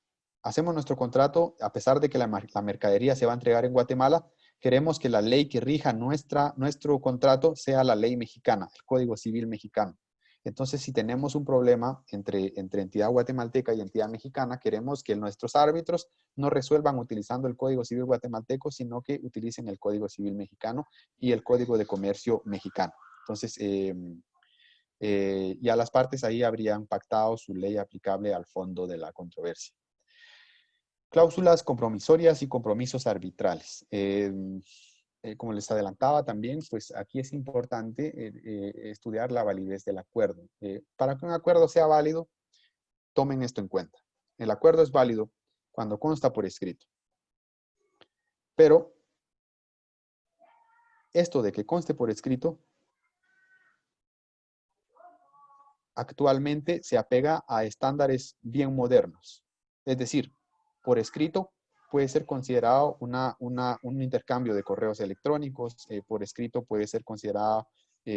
hacemos nuestro contrato, a pesar de que la mercadería se va a entregar en Guatemala, queremos que la ley que rija nuestro contrato sea la ley mexicana, el Código Civil mexicano. Entonces, si tenemos un problema entre entidad guatemalteca y entidad mexicana, queremos que nuestros árbitros no resuelvan utilizando el Código Civil guatemalteco, sino que utilicen el Código Civil mexicano y el Código de Comercio mexicano. Entonces, ya las partes ahí habrían pactado su ley aplicable al fondo de la controversia. Cláusulas compromisorias y compromisos arbitrales. Como les adelantaba también, pues aquí es importante estudiar la validez del acuerdo. Para que un acuerdo sea válido, tomen esto en cuenta. El acuerdo es válido cuando consta por escrito. Pero esto de que conste por escrito actualmente se apega a estándares bien modernos. Es decir, por escrito puede ser considerado un intercambio de correos electrónicos, por escrito puede ser considerado un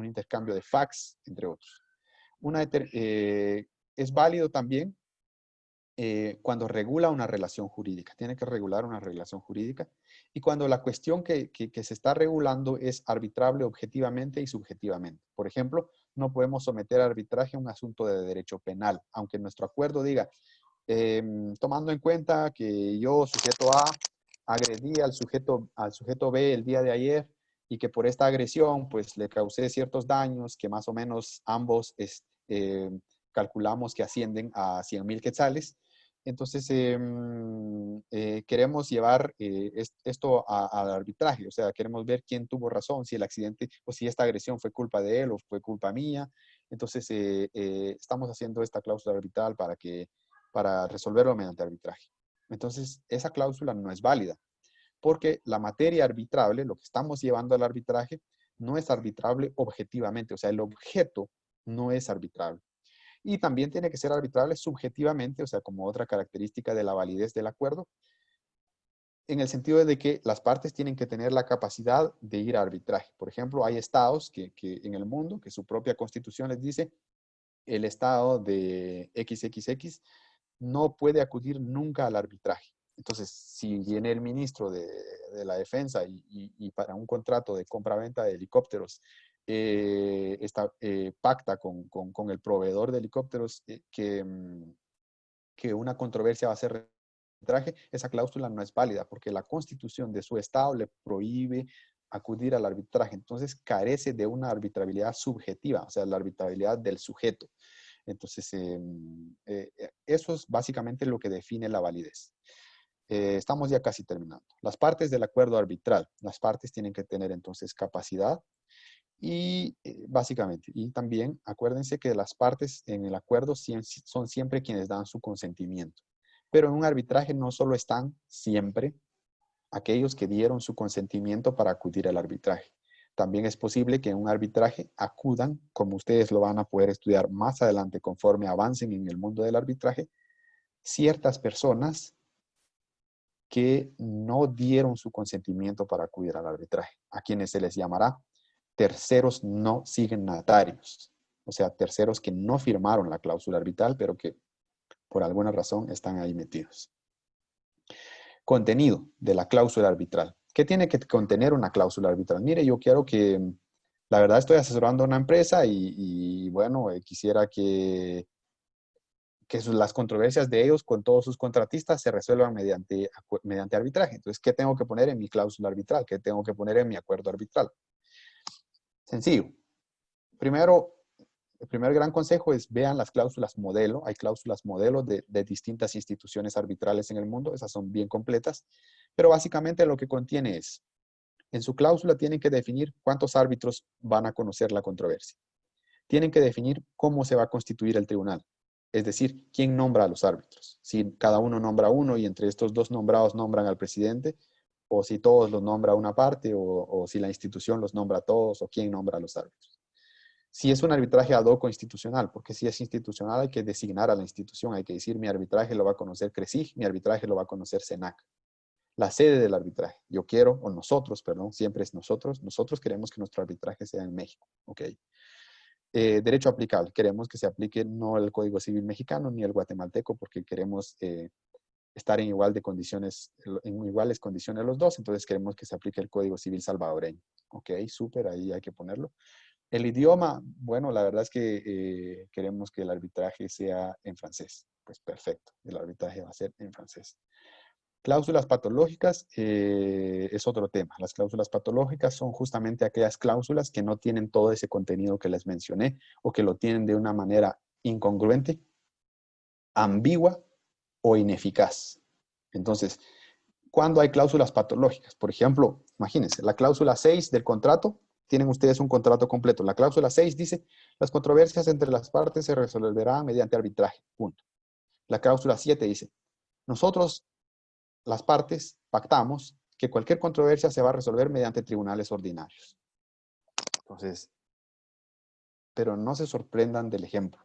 intercambio de fax, entre otros. Es válido también cuando regula una relación jurídica, tiene que regular una relación jurídica, y cuando la cuestión que se está regulando es arbitrable objetivamente y subjetivamente. Por ejemplo, no podemos someter a arbitraje un asunto de derecho penal, aunque nuestro acuerdo diga, tomando en cuenta que yo, sujeto A, agredí al sujeto B el día de ayer, y que por esta agresión, pues, le causé ciertos daños que más o menos ambos calculamos que ascienden a 100,000 quetzales. Entonces, queremos llevar esto al arbitraje, o sea, queremos ver quién tuvo razón, si el accidente o si esta agresión fue culpa de él o fue culpa mía. Entonces, estamos haciendo esta cláusula arbitral para resolverlo mediante arbitraje. Entonces, esa cláusula no es válida, porque la materia arbitrable, lo que estamos llevando al arbitraje, no es arbitrable objetivamente, o sea, el objeto no es arbitrable. Y también tiene que ser arbitrable subjetivamente, o sea, como otra característica de la validez del acuerdo, en el sentido de que las partes tienen que tener la capacidad de ir a arbitraje. Por ejemplo, hay estados que en el mundo, que su propia constitución les dice, el estado de XXX no puede acudir nunca al arbitraje. Entonces, si viene el ministro de la defensa y para un contrato de compra-venta de helicópteros pacta con el proveedor de helicópteros que una controversia va a ser arbitraje, esa cláusula no es válida porque la constitución de su estado le prohíbe acudir al arbitraje. Entonces, carece de una arbitrabilidad subjetiva, o sea, la arbitrabilidad del sujeto. Entonces, eso es básicamente lo que define la validez. Estamos ya casi terminando. Las partes del acuerdo arbitral. Las partes tienen que tener entonces capacidad y básicamente, y también acuérdense que las partes en el acuerdo son siempre quienes dan su consentimiento. Pero en un arbitraje no solo están siempre aquellos que dieron su consentimiento para acudir al arbitraje. También es posible que en un arbitraje acudan, como ustedes lo van a poder estudiar más adelante conforme avancen en el mundo del arbitraje, ciertas personas que no dieron su consentimiento para acudir al arbitraje, a quienes se les llamará terceros no signatarios, o sea, terceros que no firmaron la cláusula arbitral, pero que por alguna razón están ahí metidos. Contenido de la cláusula arbitral. ¿Qué tiene que contener una cláusula arbitral? Mire, yo quiero que, la verdad estoy asesorando a una empresa y bueno, quisiera que que las controversias de ellos con todos sus contratistas se resuelvan mediante arbitraje. Entonces, ¿qué tengo que poner en mi cláusula arbitral? ¿Qué tengo que poner en mi acuerdo arbitral? Sencillo. Primero, el primer gran consejo es vean las cláusulas modelo. Hay cláusulas modelo de distintas instituciones arbitrales en el mundo. Esas son bien completas. Pero básicamente lo que contiene es, en su cláusula tienen que definir cuántos árbitros van a conocer la controversia. Tienen que definir cómo se va a constituir el tribunal. Es decir, quién nombra a los árbitros. Si cada uno nombra uno y entre estos dos nombrados nombran al presidente, o si todos los nombra una parte, o si la institución los nombra a todos, o quién nombra a los árbitros. Si es un arbitraje ad hoc o institucional, porque si es institucional hay que designar a la institución, hay que decir mi arbitraje lo va a conocer CRESIG, mi arbitraje lo va a conocer CENAC. La sede del arbitraje, yo quiero, o nosotros, perdón, siempre es nosotros queremos que nuestro arbitraje sea en México, ¿ok? Derecho aplicable, queremos que se aplique no el Código Civil mexicano ni el guatemalteco, porque queremos estar en iguales condiciones los dos, entonces queremos que se aplique el Código Civil salvadoreño, ¿ok? Súper, ahí hay que ponerlo. El idioma, bueno, la verdad es que queremos que el arbitraje sea en francés. Pues perfecto, el arbitraje va a ser en francés. Cláusulas patológicas es otro tema. Las cláusulas patológicas son justamente aquellas cláusulas que no tienen todo ese contenido que les mencioné o que lo tienen de una manera incongruente, ambigua o ineficaz. Entonces, ¿cuándo hay cláusulas patológicas? Por ejemplo, imagínense, la cláusula 6 del contrato, tienen ustedes un contrato completo. La cláusula 6 dice, las controversias entre las partes se resolverán mediante arbitraje, punto. La cláusula 7 dice, nosotros, las partes, pactamos que cualquier controversia se va a resolver mediante tribunales ordinarios. Entonces, pero no se sorprendan del ejemplo.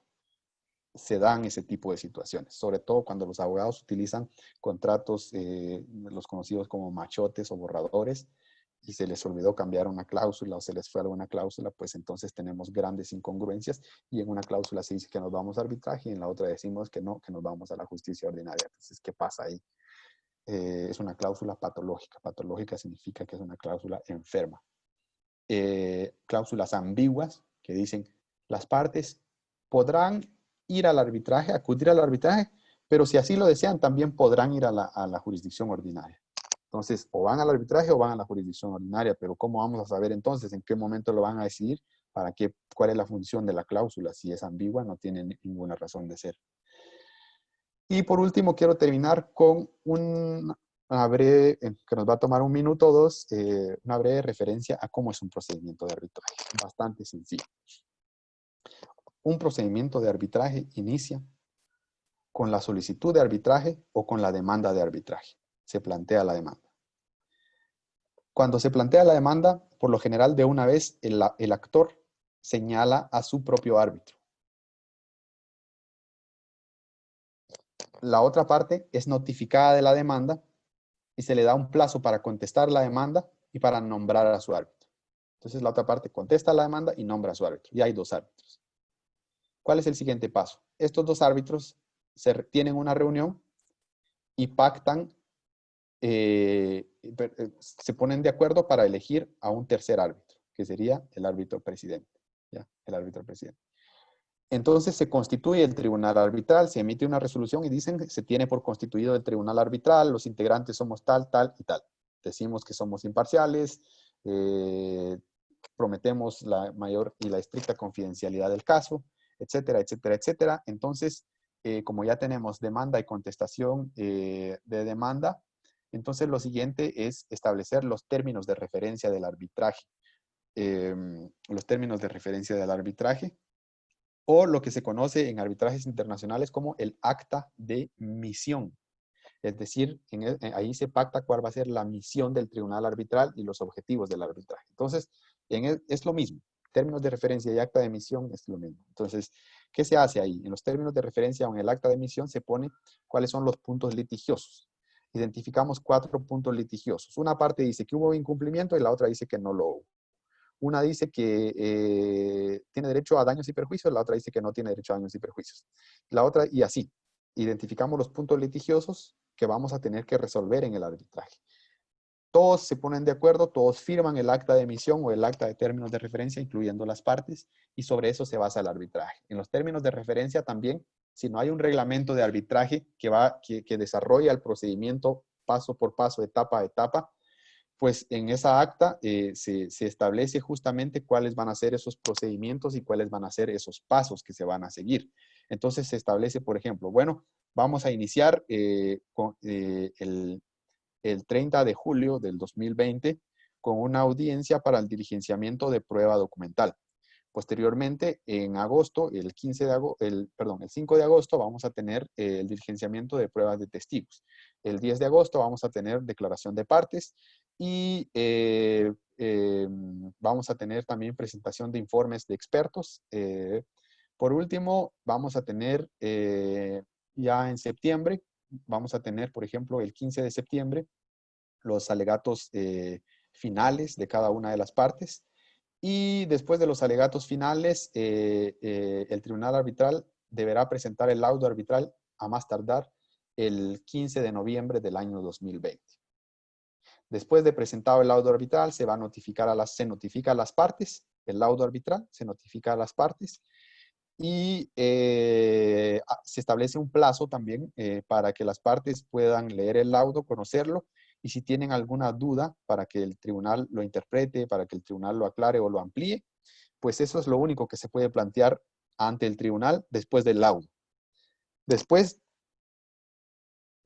Se dan ese tipo de situaciones, sobre todo cuando los abogados utilizan contratos, los conocidos como machotes o borradores, y se les olvidó cambiar una cláusula o se les fue alguna cláusula, pues entonces tenemos grandes incongruencias y en una cláusula se dice que nos vamos a arbitraje y en la otra decimos que no, que nos vamos a la justicia ordinaria. Entonces, ¿qué pasa ahí? Es una cláusula patológica. Patológica significa que es una cláusula enferma. Cláusulas ambiguas que dicen las partes podrán ir al arbitraje, acudir al arbitraje, pero si así lo desean también podrán ir a la jurisdicción ordinaria. Entonces, o van al arbitraje o van a la jurisdicción ordinaria, pero ¿cómo vamos a saber entonces en qué momento lo van a decidir? ¿Cuál es la función de la cláusula? Si es ambigua, no tiene ninguna razón de ser. Y por último, quiero terminar con una breve, que nos va a tomar un minuto o dos, una breve referencia a cómo es un procedimiento de arbitraje. Bastante sencillo. Un procedimiento de arbitraje inicia con la solicitud de arbitraje o con la demanda de arbitraje. Se plantea la demanda. Cuando se plantea la demanda, por lo general de una vez el actor señala a su propio árbitro. La otra parte es notificada de la demanda y se le da un plazo para contestar la demanda y para nombrar a su árbitro. Entonces la otra parte contesta la demanda y nombra a su árbitro. Y hay dos árbitros. ¿Cuál es el siguiente paso? Estos dos árbitros tienen una reunión y pactan, se ponen de acuerdo para elegir a un tercer árbitro, que sería el árbitro presidente. ¿Ya? El árbitro presidente. Entonces se constituye el tribunal arbitral, se emite una resolución y dicen que se tiene por constituido el tribunal arbitral, los integrantes somos tal, tal y tal. Decimos que somos imparciales, prometemos la mayor y la estricta confidencialidad del caso, etcétera, etcétera, etcétera. Entonces, como ya tenemos demanda y contestación de demanda, entonces lo siguiente es establecer los términos de referencia del arbitraje. Los términos de referencia del arbitraje, o lo que se conoce en arbitrajes internacionales como el acta de misión. Es decir, ahí se pacta cuál va a ser la misión del tribunal arbitral y los objetivos del arbitraje. Entonces, es lo mismo. Términos de referencia y acta de misión es lo mismo. Entonces, ¿qué se hace ahí? En los términos de referencia o en el acta de misión se pone cuáles son los puntos litigiosos. Identificamos 4 puntos litigiosos. Una parte dice que hubo incumplimiento y la otra dice que no lo hubo. Una dice que tiene derecho a daños y perjuicios, la otra dice que no tiene derecho a daños y perjuicios. La otra, y así. Identificamos los puntos litigiosos que vamos a tener que resolver en el arbitraje. Todos se ponen de acuerdo, todos firman el acta de emisión o el acta de términos de referencia, incluyendo las partes, y sobre eso se basa el arbitraje. En los términos de referencia también si no hay un reglamento de arbitraje que desarrolla el procedimiento paso por paso, etapa a etapa, pues en esa acta se establece justamente cuáles van a ser esos procedimientos y cuáles van a ser esos pasos que se van a seguir. Entonces se establece, por ejemplo, bueno, vamos a iniciar el 30 de julio del 2020 con una audiencia para el diligenciamiento de prueba documental. Posteriormente, en agosto, el 5 de agosto vamos a tener el diligenciamiento de pruebas de testigos. El 10 de agosto vamos a tener declaración de partes y vamos a tener también presentación de informes de expertos. Por último, vamos a tener ya en septiembre, vamos a tener, por ejemplo, el 15 de septiembre, los alegatos finales de cada una de las partes. Y después de los alegatos finales, el tribunal arbitral deberá presentar el laudo arbitral a más tardar el 15 de noviembre del año 2020. Después de presentado el laudo arbitral, se notifica a las partes, el laudo arbitral se notifica a las partes y se establece un plazo también para que las partes puedan leer el laudo, conocerlo, y si tienen alguna duda para que el tribunal lo interprete, para que el tribunal lo aclare o lo amplíe, pues eso es lo único que se puede plantear ante el tribunal después del laudo. Después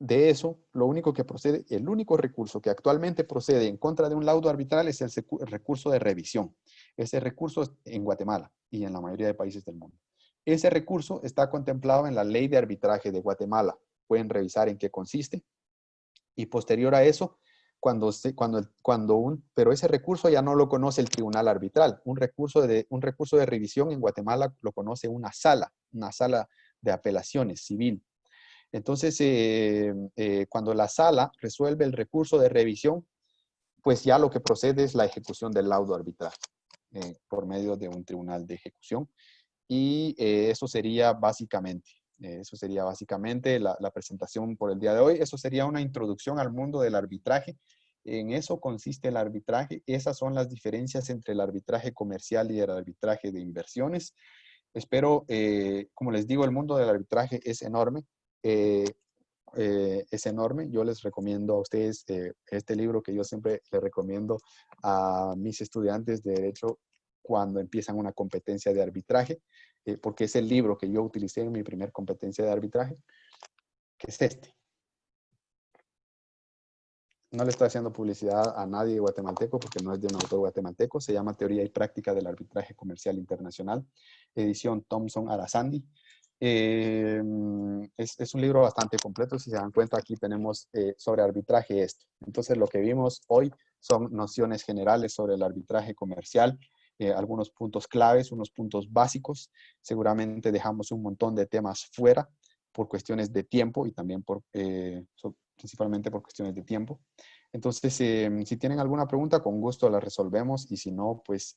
de eso, lo único que procede, el único recurso que actualmente procede en contra de un laudo arbitral es el recurso de revisión. Ese recurso es en Guatemala y en la mayoría de países del mundo. Ese recurso está contemplado en la Ley de Arbitraje de Guatemala. Pueden revisar en qué consiste. Y posterior a eso, pero ese recurso ya no lo conoce el tribunal arbitral. Un recurso de revisión en Guatemala lo conoce una sala de apelaciones civil. Entonces, cuando la sala resuelve el recurso de revisión, pues ya lo que procede es la ejecución del laudo arbitral por medio de un tribunal de ejecución. Y eso sería básicamente la presentación por el día de hoy. Eso sería una introducción al mundo del arbitraje. En eso consiste el arbitraje. Esas son las diferencias entre el arbitraje comercial y el arbitraje de inversiones. Espero, como les digo, el mundo del arbitraje es enorme. Es enorme. Yo les recomiendo a ustedes este libro que yo siempre le recomiendo a mis estudiantes de Derecho cuando empiezan una competencia de arbitraje, porque es el libro que yo utilicé en mi primer competencia de arbitraje, que es este. No le estoy haciendo publicidad a nadie guatemalteco porque no es de un autor guatemalteco. Se llama Teoría y Práctica del Arbitraje Comercial Internacional, edición Thomson Arasandi. Es un libro bastante completo. Si se dan cuenta, aquí tenemos sobre arbitraje esto. Entonces, lo que vimos hoy son nociones generales sobre el arbitraje comercial, algunos puntos claves, unos puntos básicos. Seguramente dejamos un montón de temas fuera por cuestiones de tiempo y también principalmente por cuestiones de tiempo. Entonces, si tienen alguna pregunta, con gusto la resolvemos, y si no, pues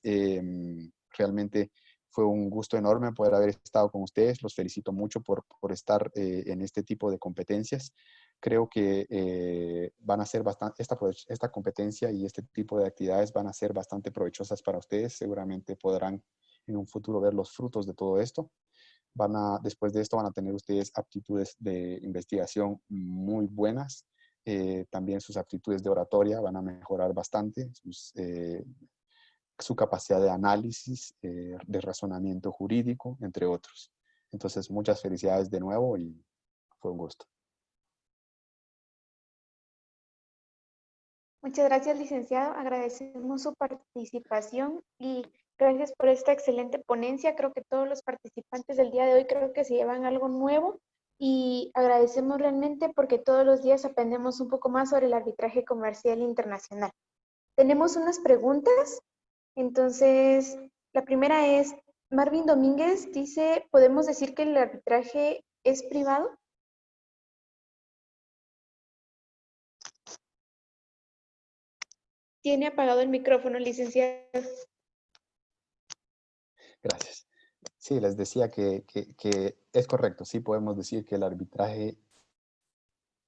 realmente fue un gusto enorme poder haber estado con ustedes. Los felicito mucho por estar en este tipo de competencias. Creo que van a ser bastante, esta competencia y este tipo de actividades van a ser bastante provechosas para ustedes. Seguramente podrán en un futuro ver los frutos de todo esto. Después de esto van a tener ustedes aptitudes de investigación muy buenas. También sus aptitudes de oratoria van a mejorar bastante, su capacidad de análisis, de razonamiento jurídico, entre otros. Entonces, muchas felicidades de nuevo y fue un gusto.
Muchas gracias, licenciado. Agradecemos su participación y gracias por esta excelente ponencia. Creo que todos los participantes del día de hoy creo que se llevan algo nuevo y agradecemos realmente porque todos los días aprendemos un poco más sobre el arbitraje comercial internacional. Tenemos unas preguntas. Entonces, la primera es, Marvin Domínguez dice, ¿podemos decir que el arbitraje es privado? Tiene apagado el micrófono, licenciado.
Gracias. Sí, les decía que es correcto. Sí podemos decir que el arbitraje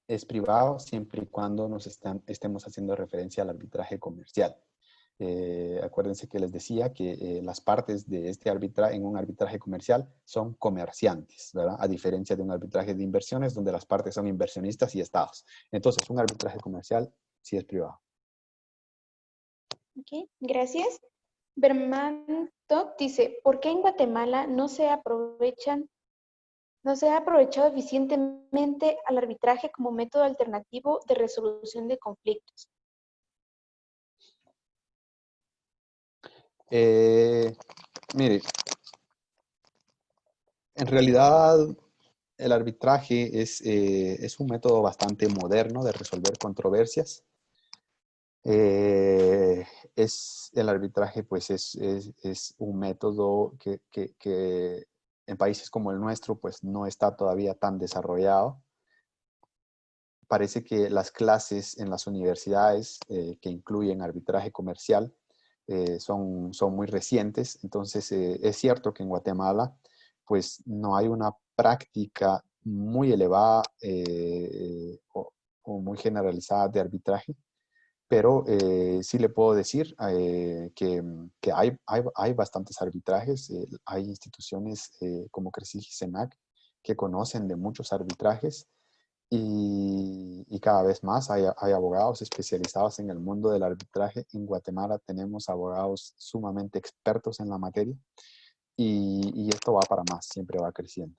es privado siempre y cuando estemos haciendo referencia al arbitraje comercial. Acuérdense que les decía que las partes de este arbitraje, en un arbitraje comercial, son comerciantes, ¿verdad? A diferencia de un arbitraje de inversiones, donde las partes son inversionistas y estados. Entonces, un arbitraje comercial sí es privado.
Ok, gracias. Bermanto dice, ¿por qué en Guatemala no se ha aprovechado eficientemente al arbitraje como método alternativo de resolución de conflictos?
Mire, en realidad el arbitraje es un método bastante moderno de resolver controversias. El arbitraje pues es un método que en países como el nuestro pues no está todavía tan desarrollado. Parece que las clases en las universidades que incluyen arbitraje comercial son muy recientes. Entonces es cierto que en Guatemala pues no hay una práctica muy elevada o muy generalizada de arbitraje. Pero sí le puedo decir que hay bastantes arbitrajes. Hay instituciones como CRECIG y SENAC que conocen de muchos arbitrajes y cada vez más hay abogados especializados en el mundo del arbitraje. En Guatemala tenemos abogados sumamente expertos en la materia y esto va para más, siempre va creciendo.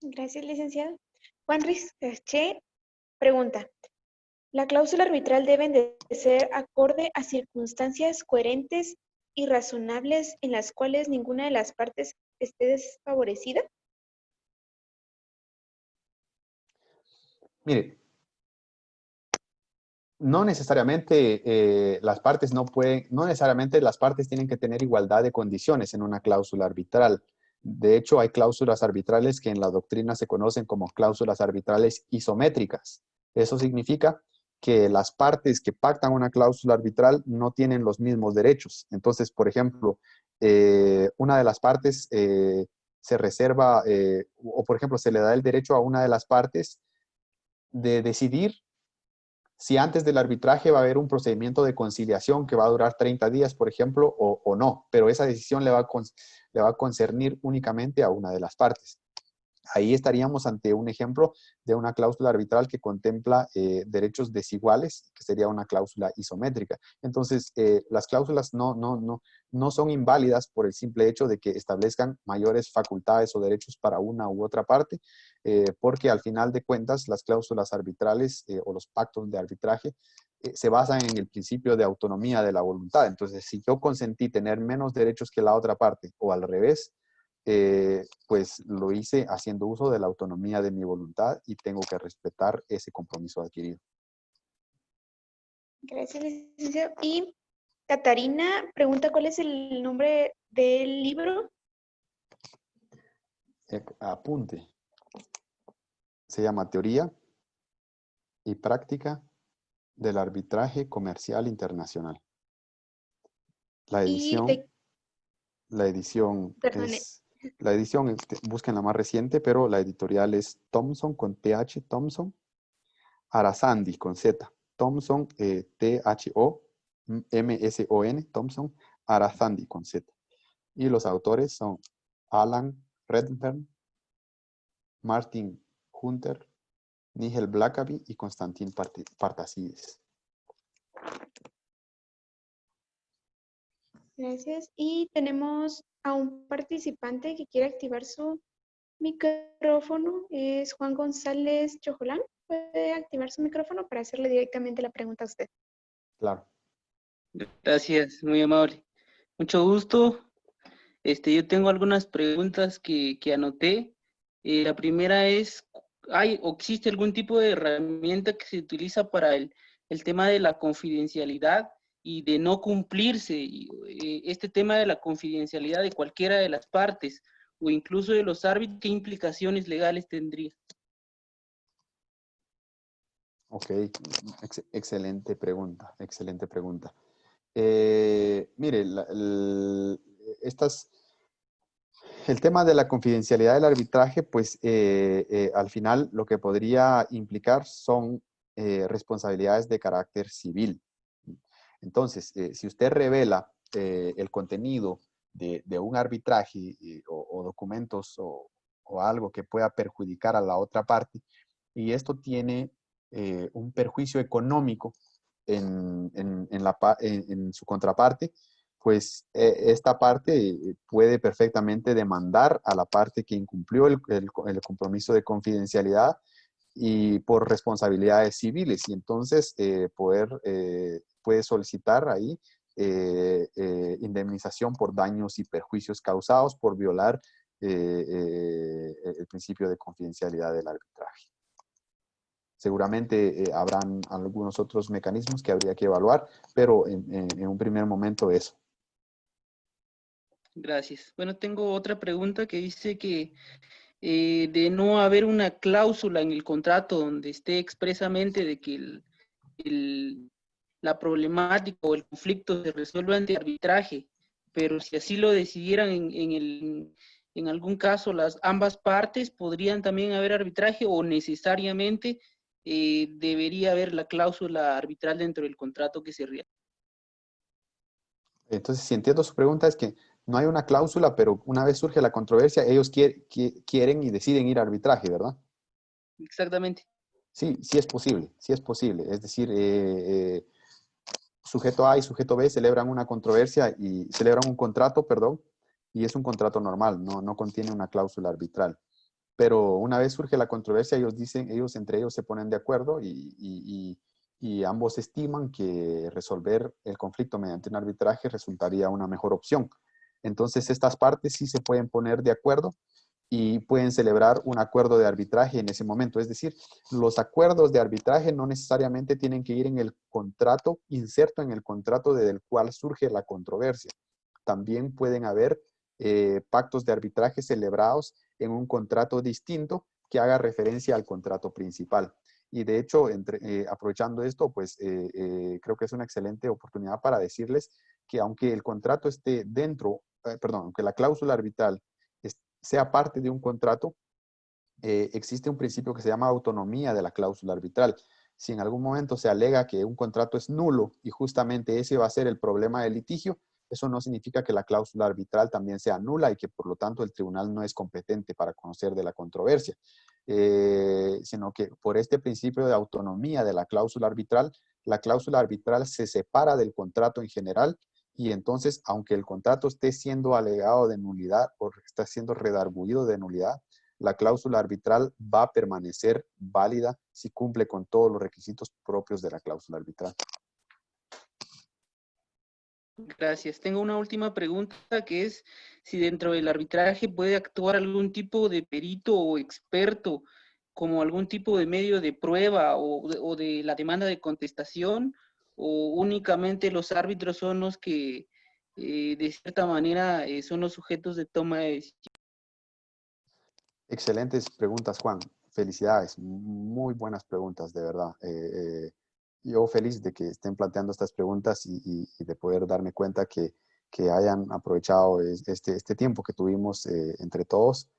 Gracias, licenciado. Juan Ruiz Che pregunta, ¿la cláusula arbitral deben de ser acorde a circunstancias coherentes y razonables en las cuales ninguna de las partes esté desfavorecida?
Mire, no necesariamente no necesariamente las partes tienen que tener igualdad de condiciones en una cláusula arbitral. De hecho, hay cláusulas arbitrales que en la doctrina se conocen como cláusulas arbitrales isométricas. Eso significa que las partes que pactan una cláusula arbitral no tienen los mismos derechos. Entonces, por ejemplo, una de las partes se reserva, o por ejemplo, se le da el derecho a una de las partes de decidir si antes del arbitraje va a haber un procedimiento de conciliación que va a durar 30 días, por ejemplo, o no, pero esa decisión le va a concernir únicamente a una de las partes. Ahí estaríamos ante un ejemplo de una cláusula arbitral que contempla derechos desiguales, que sería una cláusula isométrica. Entonces, las cláusulas no son inválidas por el simple hecho de que establezcan mayores facultades o derechos para una u otra parte, porque al final de cuentas las cláusulas arbitrales o los pactos de arbitraje se basan en el principio de autonomía de la voluntad. Entonces, si yo consentí tener menos derechos que la otra parte o al revés, pues lo hice haciendo uso de la autonomía de mi voluntad y tengo que respetar ese compromiso adquirido.
Gracias, licenciado. Y Catarina pregunta cuál es el nombre del libro.
Apunte. Se llama Teoría y Práctica del Arbitraje Comercial Internacional. La edición
Perdone.
busquen la más reciente, pero la editorial es Thomson con TH, Thomson, Arasandi con Z, Thomson, Thomson, Thomson, Arasandi con Z. Y los autores son Alan Redfern, Martin Hunter, Nigel Blackaby y Constantin Partasides.
Gracias. Y tenemos a un participante que quiere activar su micrófono. Es Juan González Chojolán. ¿Puede activar su micrófono para hacerle directamente la pregunta a usted?
Claro.
Gracias, muy amable. Mucho gusto. Yo tengo algunas preguntas que anoté. La primera es, ¿hay o existe algún tipo de herramienta que se utiliza para el tema de la confidencialidad y de no cumplirse este tema de la confidencialidad de cualquiera de las partes o incluso de los árbitros? ¿Qué implicaciones legales tendría?
Ok, excelente pregunta, excelente pregunta. Mire, el tema de la confidencialidad del arbitraje, pues al final lo que podría implicar son responsabilidades de carácter civil. Entonces, si usted revela el contenido de un arbitraje o documentos o algo que pueda perjudicar a la otra parte, y esto tiene un perjuicio económico en su contraparte, pues esta parte puede perfectamente demandar a la parte que incumplió el compromiso de confidencialidad y por responsabilidades civiles. Y entonces puede solicitar ahí indemnización por daños y perjuicios causados por violar el principio de confidencialidad del arbitraje. Seguramente habrán algunos otros mecanismos que habría que evaluar, pero en un primer momento eso.
Gracias. Bueno, tengo otra pregunta que dice que de no haber una cláusula en el contrato donde esté expresamente de que la problemática o el conflicto se resuelva ante arbitraje, pero si así lo decidieran en algún caso ambas partes, podrían también haber arbitraje o necesariamente debería haber la cláusula arbitral dentro del contrato que se realiza.
Entonces, si entiendo su pregunta, es que no hay una cláusula, pero una vez surge la controversia, ellos quieren y deciden ir a arbitraje, ¿verdad?
Exactamente.
Sí, sí es posible, sí es posible. Es decir, sujeto A y sujeto B celebran una controversia y celebran un contrato, perdón, y es un contrato normal, no contiene una cláusula arbitral. Pero una vez surge la controversia, ellos entre ellos se ponen de acuerdo y ambos estiman que resolver el conflicto mediante un arbitraje resultaría una mejor opción. Entonces, estas partes sí se pueden poner de acuerdo y pueden celebrar un acuerdo de arbitraje en ese momento. Es decir, los acuerdos de arbitraje no necesariamente tienen que ir en el contrato, inserto en el contrato del cual surge la controversia. También pueden haber pactos de arbitraje celebrados en un contrato distinto que haga referencia al contrato principal. Y de hecho, aprovechando esto, pues creo que es una excelente oportunidad para decirles que aunque el contrato esté dentro, aunque la cláusula arbitral sea parte de un contrato, existe un principio que se llama autonomía de la cláusula arbitral. Si en algún momento se alega que un contrato es nulo y justamente ese va a ser el problema del litigio, eso no significa que la cláusula arbitral también sea nula y que por lo tanto el tribunal no es competente para conocer de la controversia, sino que por este principio de autonomía de la cláusula arbitral se separa del contrato en general y entonces, aunque el contrato esté siendo alegado de nulidad o está siendo redarguido de nulidad, la cláusula arbitral va a permanecer válida si cumple con todos los requisitos propios de la cláusula arbitral.
Gracias. Tengo una última pregunta que es si dentro del arbitraje puede actuar algún tipo de perito o experto como algún tipo de medio de prueba o de la demanda de contestación, o únicamente los árbitros son los que de cierta manera son los sujetos de toma de decisión.
Excelentes preguntas, Juan. Felicidades. Muy buenas preguntas, de verdad. Yo feliz de que estén planteando estas preguntas y de poder darme cuenta que hayan aprovechado este tiempo que tuvimos entre todos.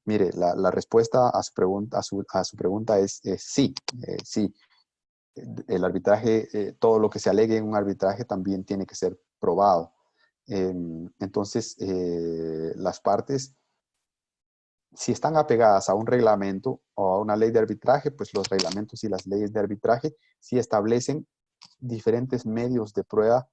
Mire, la respuesta a su pregunta es sí, sí. El arbitraje, todo lo que se alegue en un arbitraje también tiene que ser probado. Entonces, las partes, si están apegadas a un reglamento o a una ley de arbitraje, pues los reglamentos y las leyes de arbitraje sí establecen diferentes medios de prueba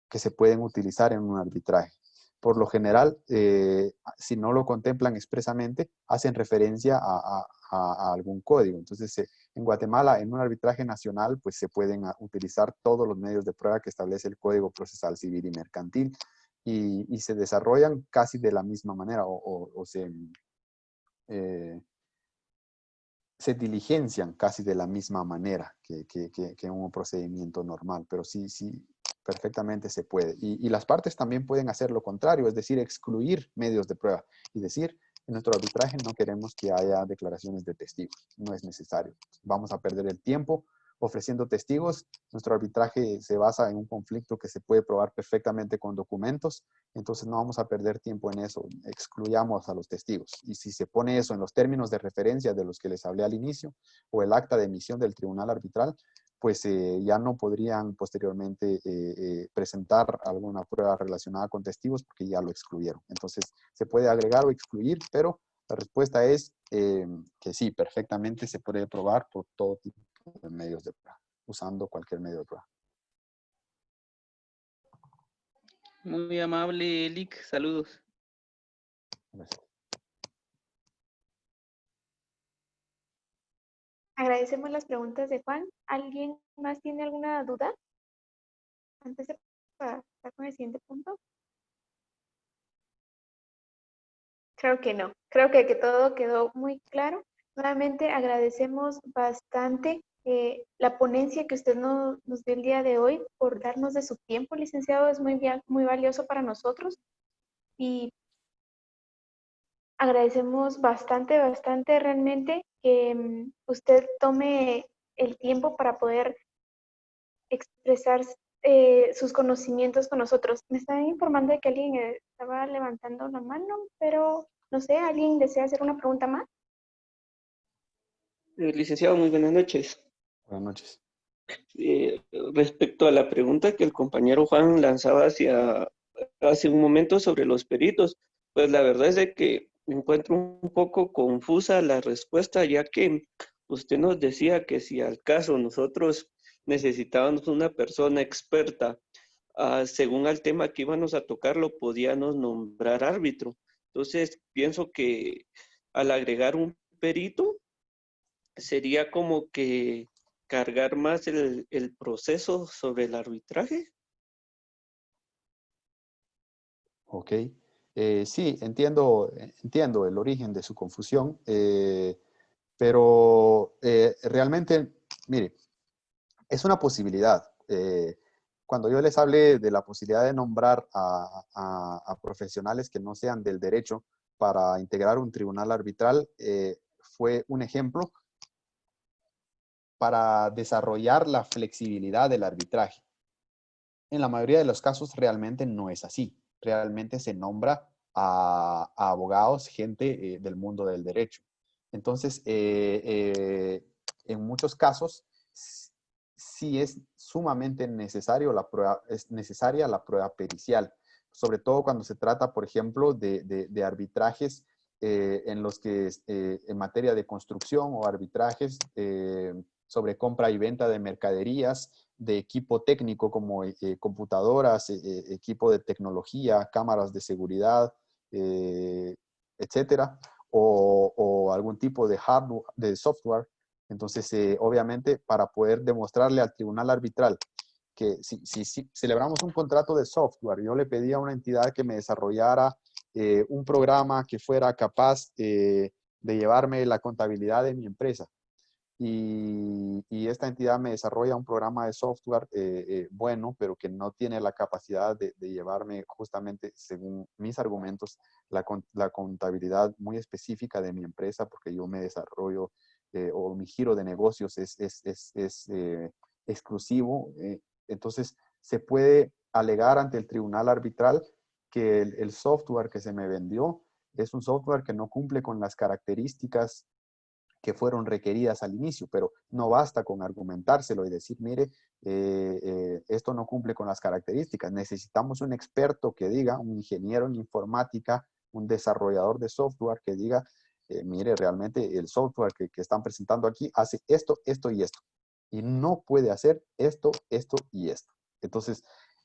que se pueden utilizar en un arbitraje. Por lo general, si no lo contemplan expresamente, hacen referencia a algún código. Entonces, en Guatemala, en un arbitraje nacional, pues se pueden utilizar todos los medios de prueba que establece el Código Procesal Civil y Mercantil y se desarrollan casi de la misma manera o se diligencian casi de la misma manera que un procedimiento normal, pero sí, perfectamente se puede. Y las partes también pueden hacer lo contrario, es decir, excluir medios de prueba y decir, en nuestro arbitraje no queremos que haya declaraciones de testigos, no es necesario. Vamos a perder el tiempo ofreciendo testigos. Nuestro arbitraje se basa en un conflicto que se puede probar perfectamente con documentos, entonces no vamos a perder tiempo en eso, excluyamos a los testigos. Y si se pone eso en los términos de referencia de los que les hablé al inicio, o el acta de emisión del tribunal arbitral, pues ya no podrían posteriormente presentar alguna prueba relacionada con testigos porque ya lo excluyeron. Entonces, se puede agregar o excluir, pero la respuesta es que sí, perfectamente se puede probar por todo tipo de medios de prueba, usando cualquier medio de prueba.
Muy amable, Lick. Saludos.
Gracias.
Agradecemos las preguntas de Juan. ¿Alguien más tiene alguna duda antes de pasar con el siguiente punto? Creo que no. Creo que todo quedó muy claro. Nuevamente agradecemos bastante la ponencia que usted nos dio el día de hoy por darnos de su tiempo, licenciado. Es muy valioso para nosotros y agradecemos bastante realmente que usted tome el tiempo para poder expresar sus conocimientos con nosotros. Me están informando de que alguien estaba levantando la mano, pero no sé, ¿alguien desea hacer una pregunta más?
Licenciado, muy buenas noches.
Buenas noches.
Respecto a la pregunta que el compañero Juan lanzaba hace un momento sobre los peritos, pues la verdad es de que me encuentro un poco confusa la respuesta, ya que usted nos decía que si al caso nosotros necesitábamos una persona experta, según el tema que íbamos a tocar, lo podíamos nombrar árbitro. Entonces, pienso que al agregar un perito, sería como que cargar más el proceso sobre el arbitraje.
Ok. Sí, entiendo el origen de su confusión, pero realmente, mire, es una posibilidad. Cuando yo les hablé de la posibilidad de nombrar a profesionales que no sean del derecho para integrar un tribunal arbitral, fue un ejemplo para desarrollar la flexibilidad del arbitraje. En la mayoría de los casos realmente no es así. Realmente se nombra a abogados, gente del mundo del derecho. Entonces, en muchos casos, sí es sumamente necesaria la prueba pericial, sobre todo cuando se trata, por ejemplo, de arbitrajes en los que en materia de construcción o arbitrajes sobre compra y venta de mercaderías, de equipo técnico como computadoras, equipo de tecnología, cámaras de seguridad, etcétera, o algún tipo de hardware, de software. Entonces, obviamente, para poder demostrarle al tribunal arbitral que si celebramos un contrato de software, yo le pedí a una entidad que me desarrollara un programa que fuera capaz de llevarme la contabilidad de mi empresa. Y esta entidad me desarrolla un programa de software bueno, pero que no tiene la capacidad de llevarme justamente, según mis argumentos, la contabilidad muy específica de mi empresa, porque yo me desarrollo o mi giro de negocios es exclusivo. Entonces, se puede alegar ante el tribunal arbitral que el software que se me vendió es un software que no cumple con las características que fueron requeridas al inicio, pero no basta con argumentárselo y decir, mire, esto no cumple con las características. Necesitamos un experto que diga, un ingeniero en informática, un desarrollador de software que diga, mire, realmente el software que están presentando aquí hace esto, esto y esto. Y no puede hacer esto, esto y esto. Entonces,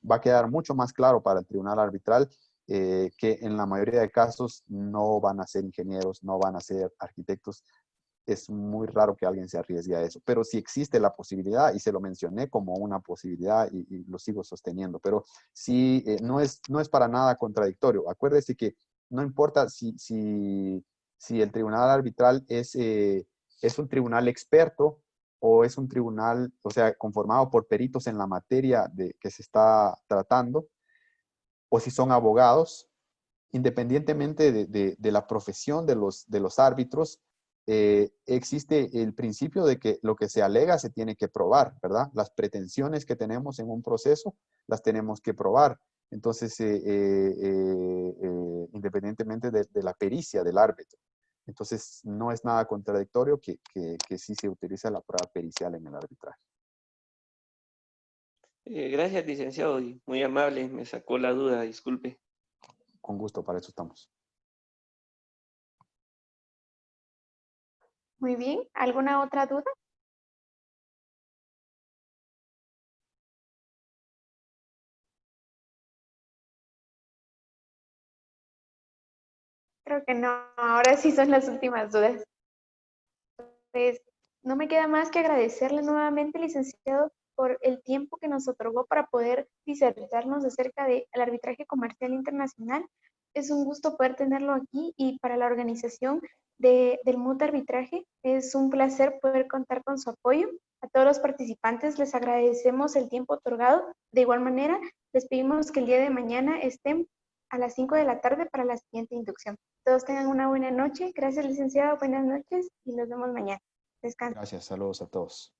va a quedar mucho más claro para el tribunal arbitral que en la mayoría de casos no van a ser ingenieros, no van a ser arquitectos. Es muy raro que alguien se arriesgue a eso, pero sí existe la posibilidad y se lo mencioné como una posibilidad y lo sigo sosteniendo, pero sí no es para nada contradictorio. Acuérdese que no importa si el tribunal arbitral es un tribunal experto o es un tribunal, o sea, conformado por peritos en la materia que se está tratando, o si son abogados, independientemente de la profesión de los árbitros, existe el principio de que lo que se alega se tiene que probar, ¿verdad? Las pretensiones que tenemos en un proceso las tenemos que probar. Entonces, independientemente de la pericia del árbitro. Entonces, no es nada contradictorio que sí se utiliza la prueba pericial en el arbitraje.
Gracias, licenciado, y muy amable, me sacó la duda, disculpe.
Con gusto, para eso estamos.
Muy bien. ¿Alguna otra duda? Creo que no. Ahora sí son las últimas dudas. Pues no me queda más que agradecerle nuevamente, licenciado, por el tiempo que nos otorgó para poder disertarnos acerca del arbitraje comercial internacional. Es un gusto poder tenerlo aquí y para la organización del MUT Arbitraje es un placer poder contar con su apoyo. A todos los participantes les agradecemos el tiempo otorgado. De igual manera, les pedimos que el día de mañana estén a las 5 de la tarde para la siguiente inducción. Todos tengan una buena noche. Gracias, licenciado. Buenas noches y nos vemos mañana. Descansen.
Gracias, saludos a todos.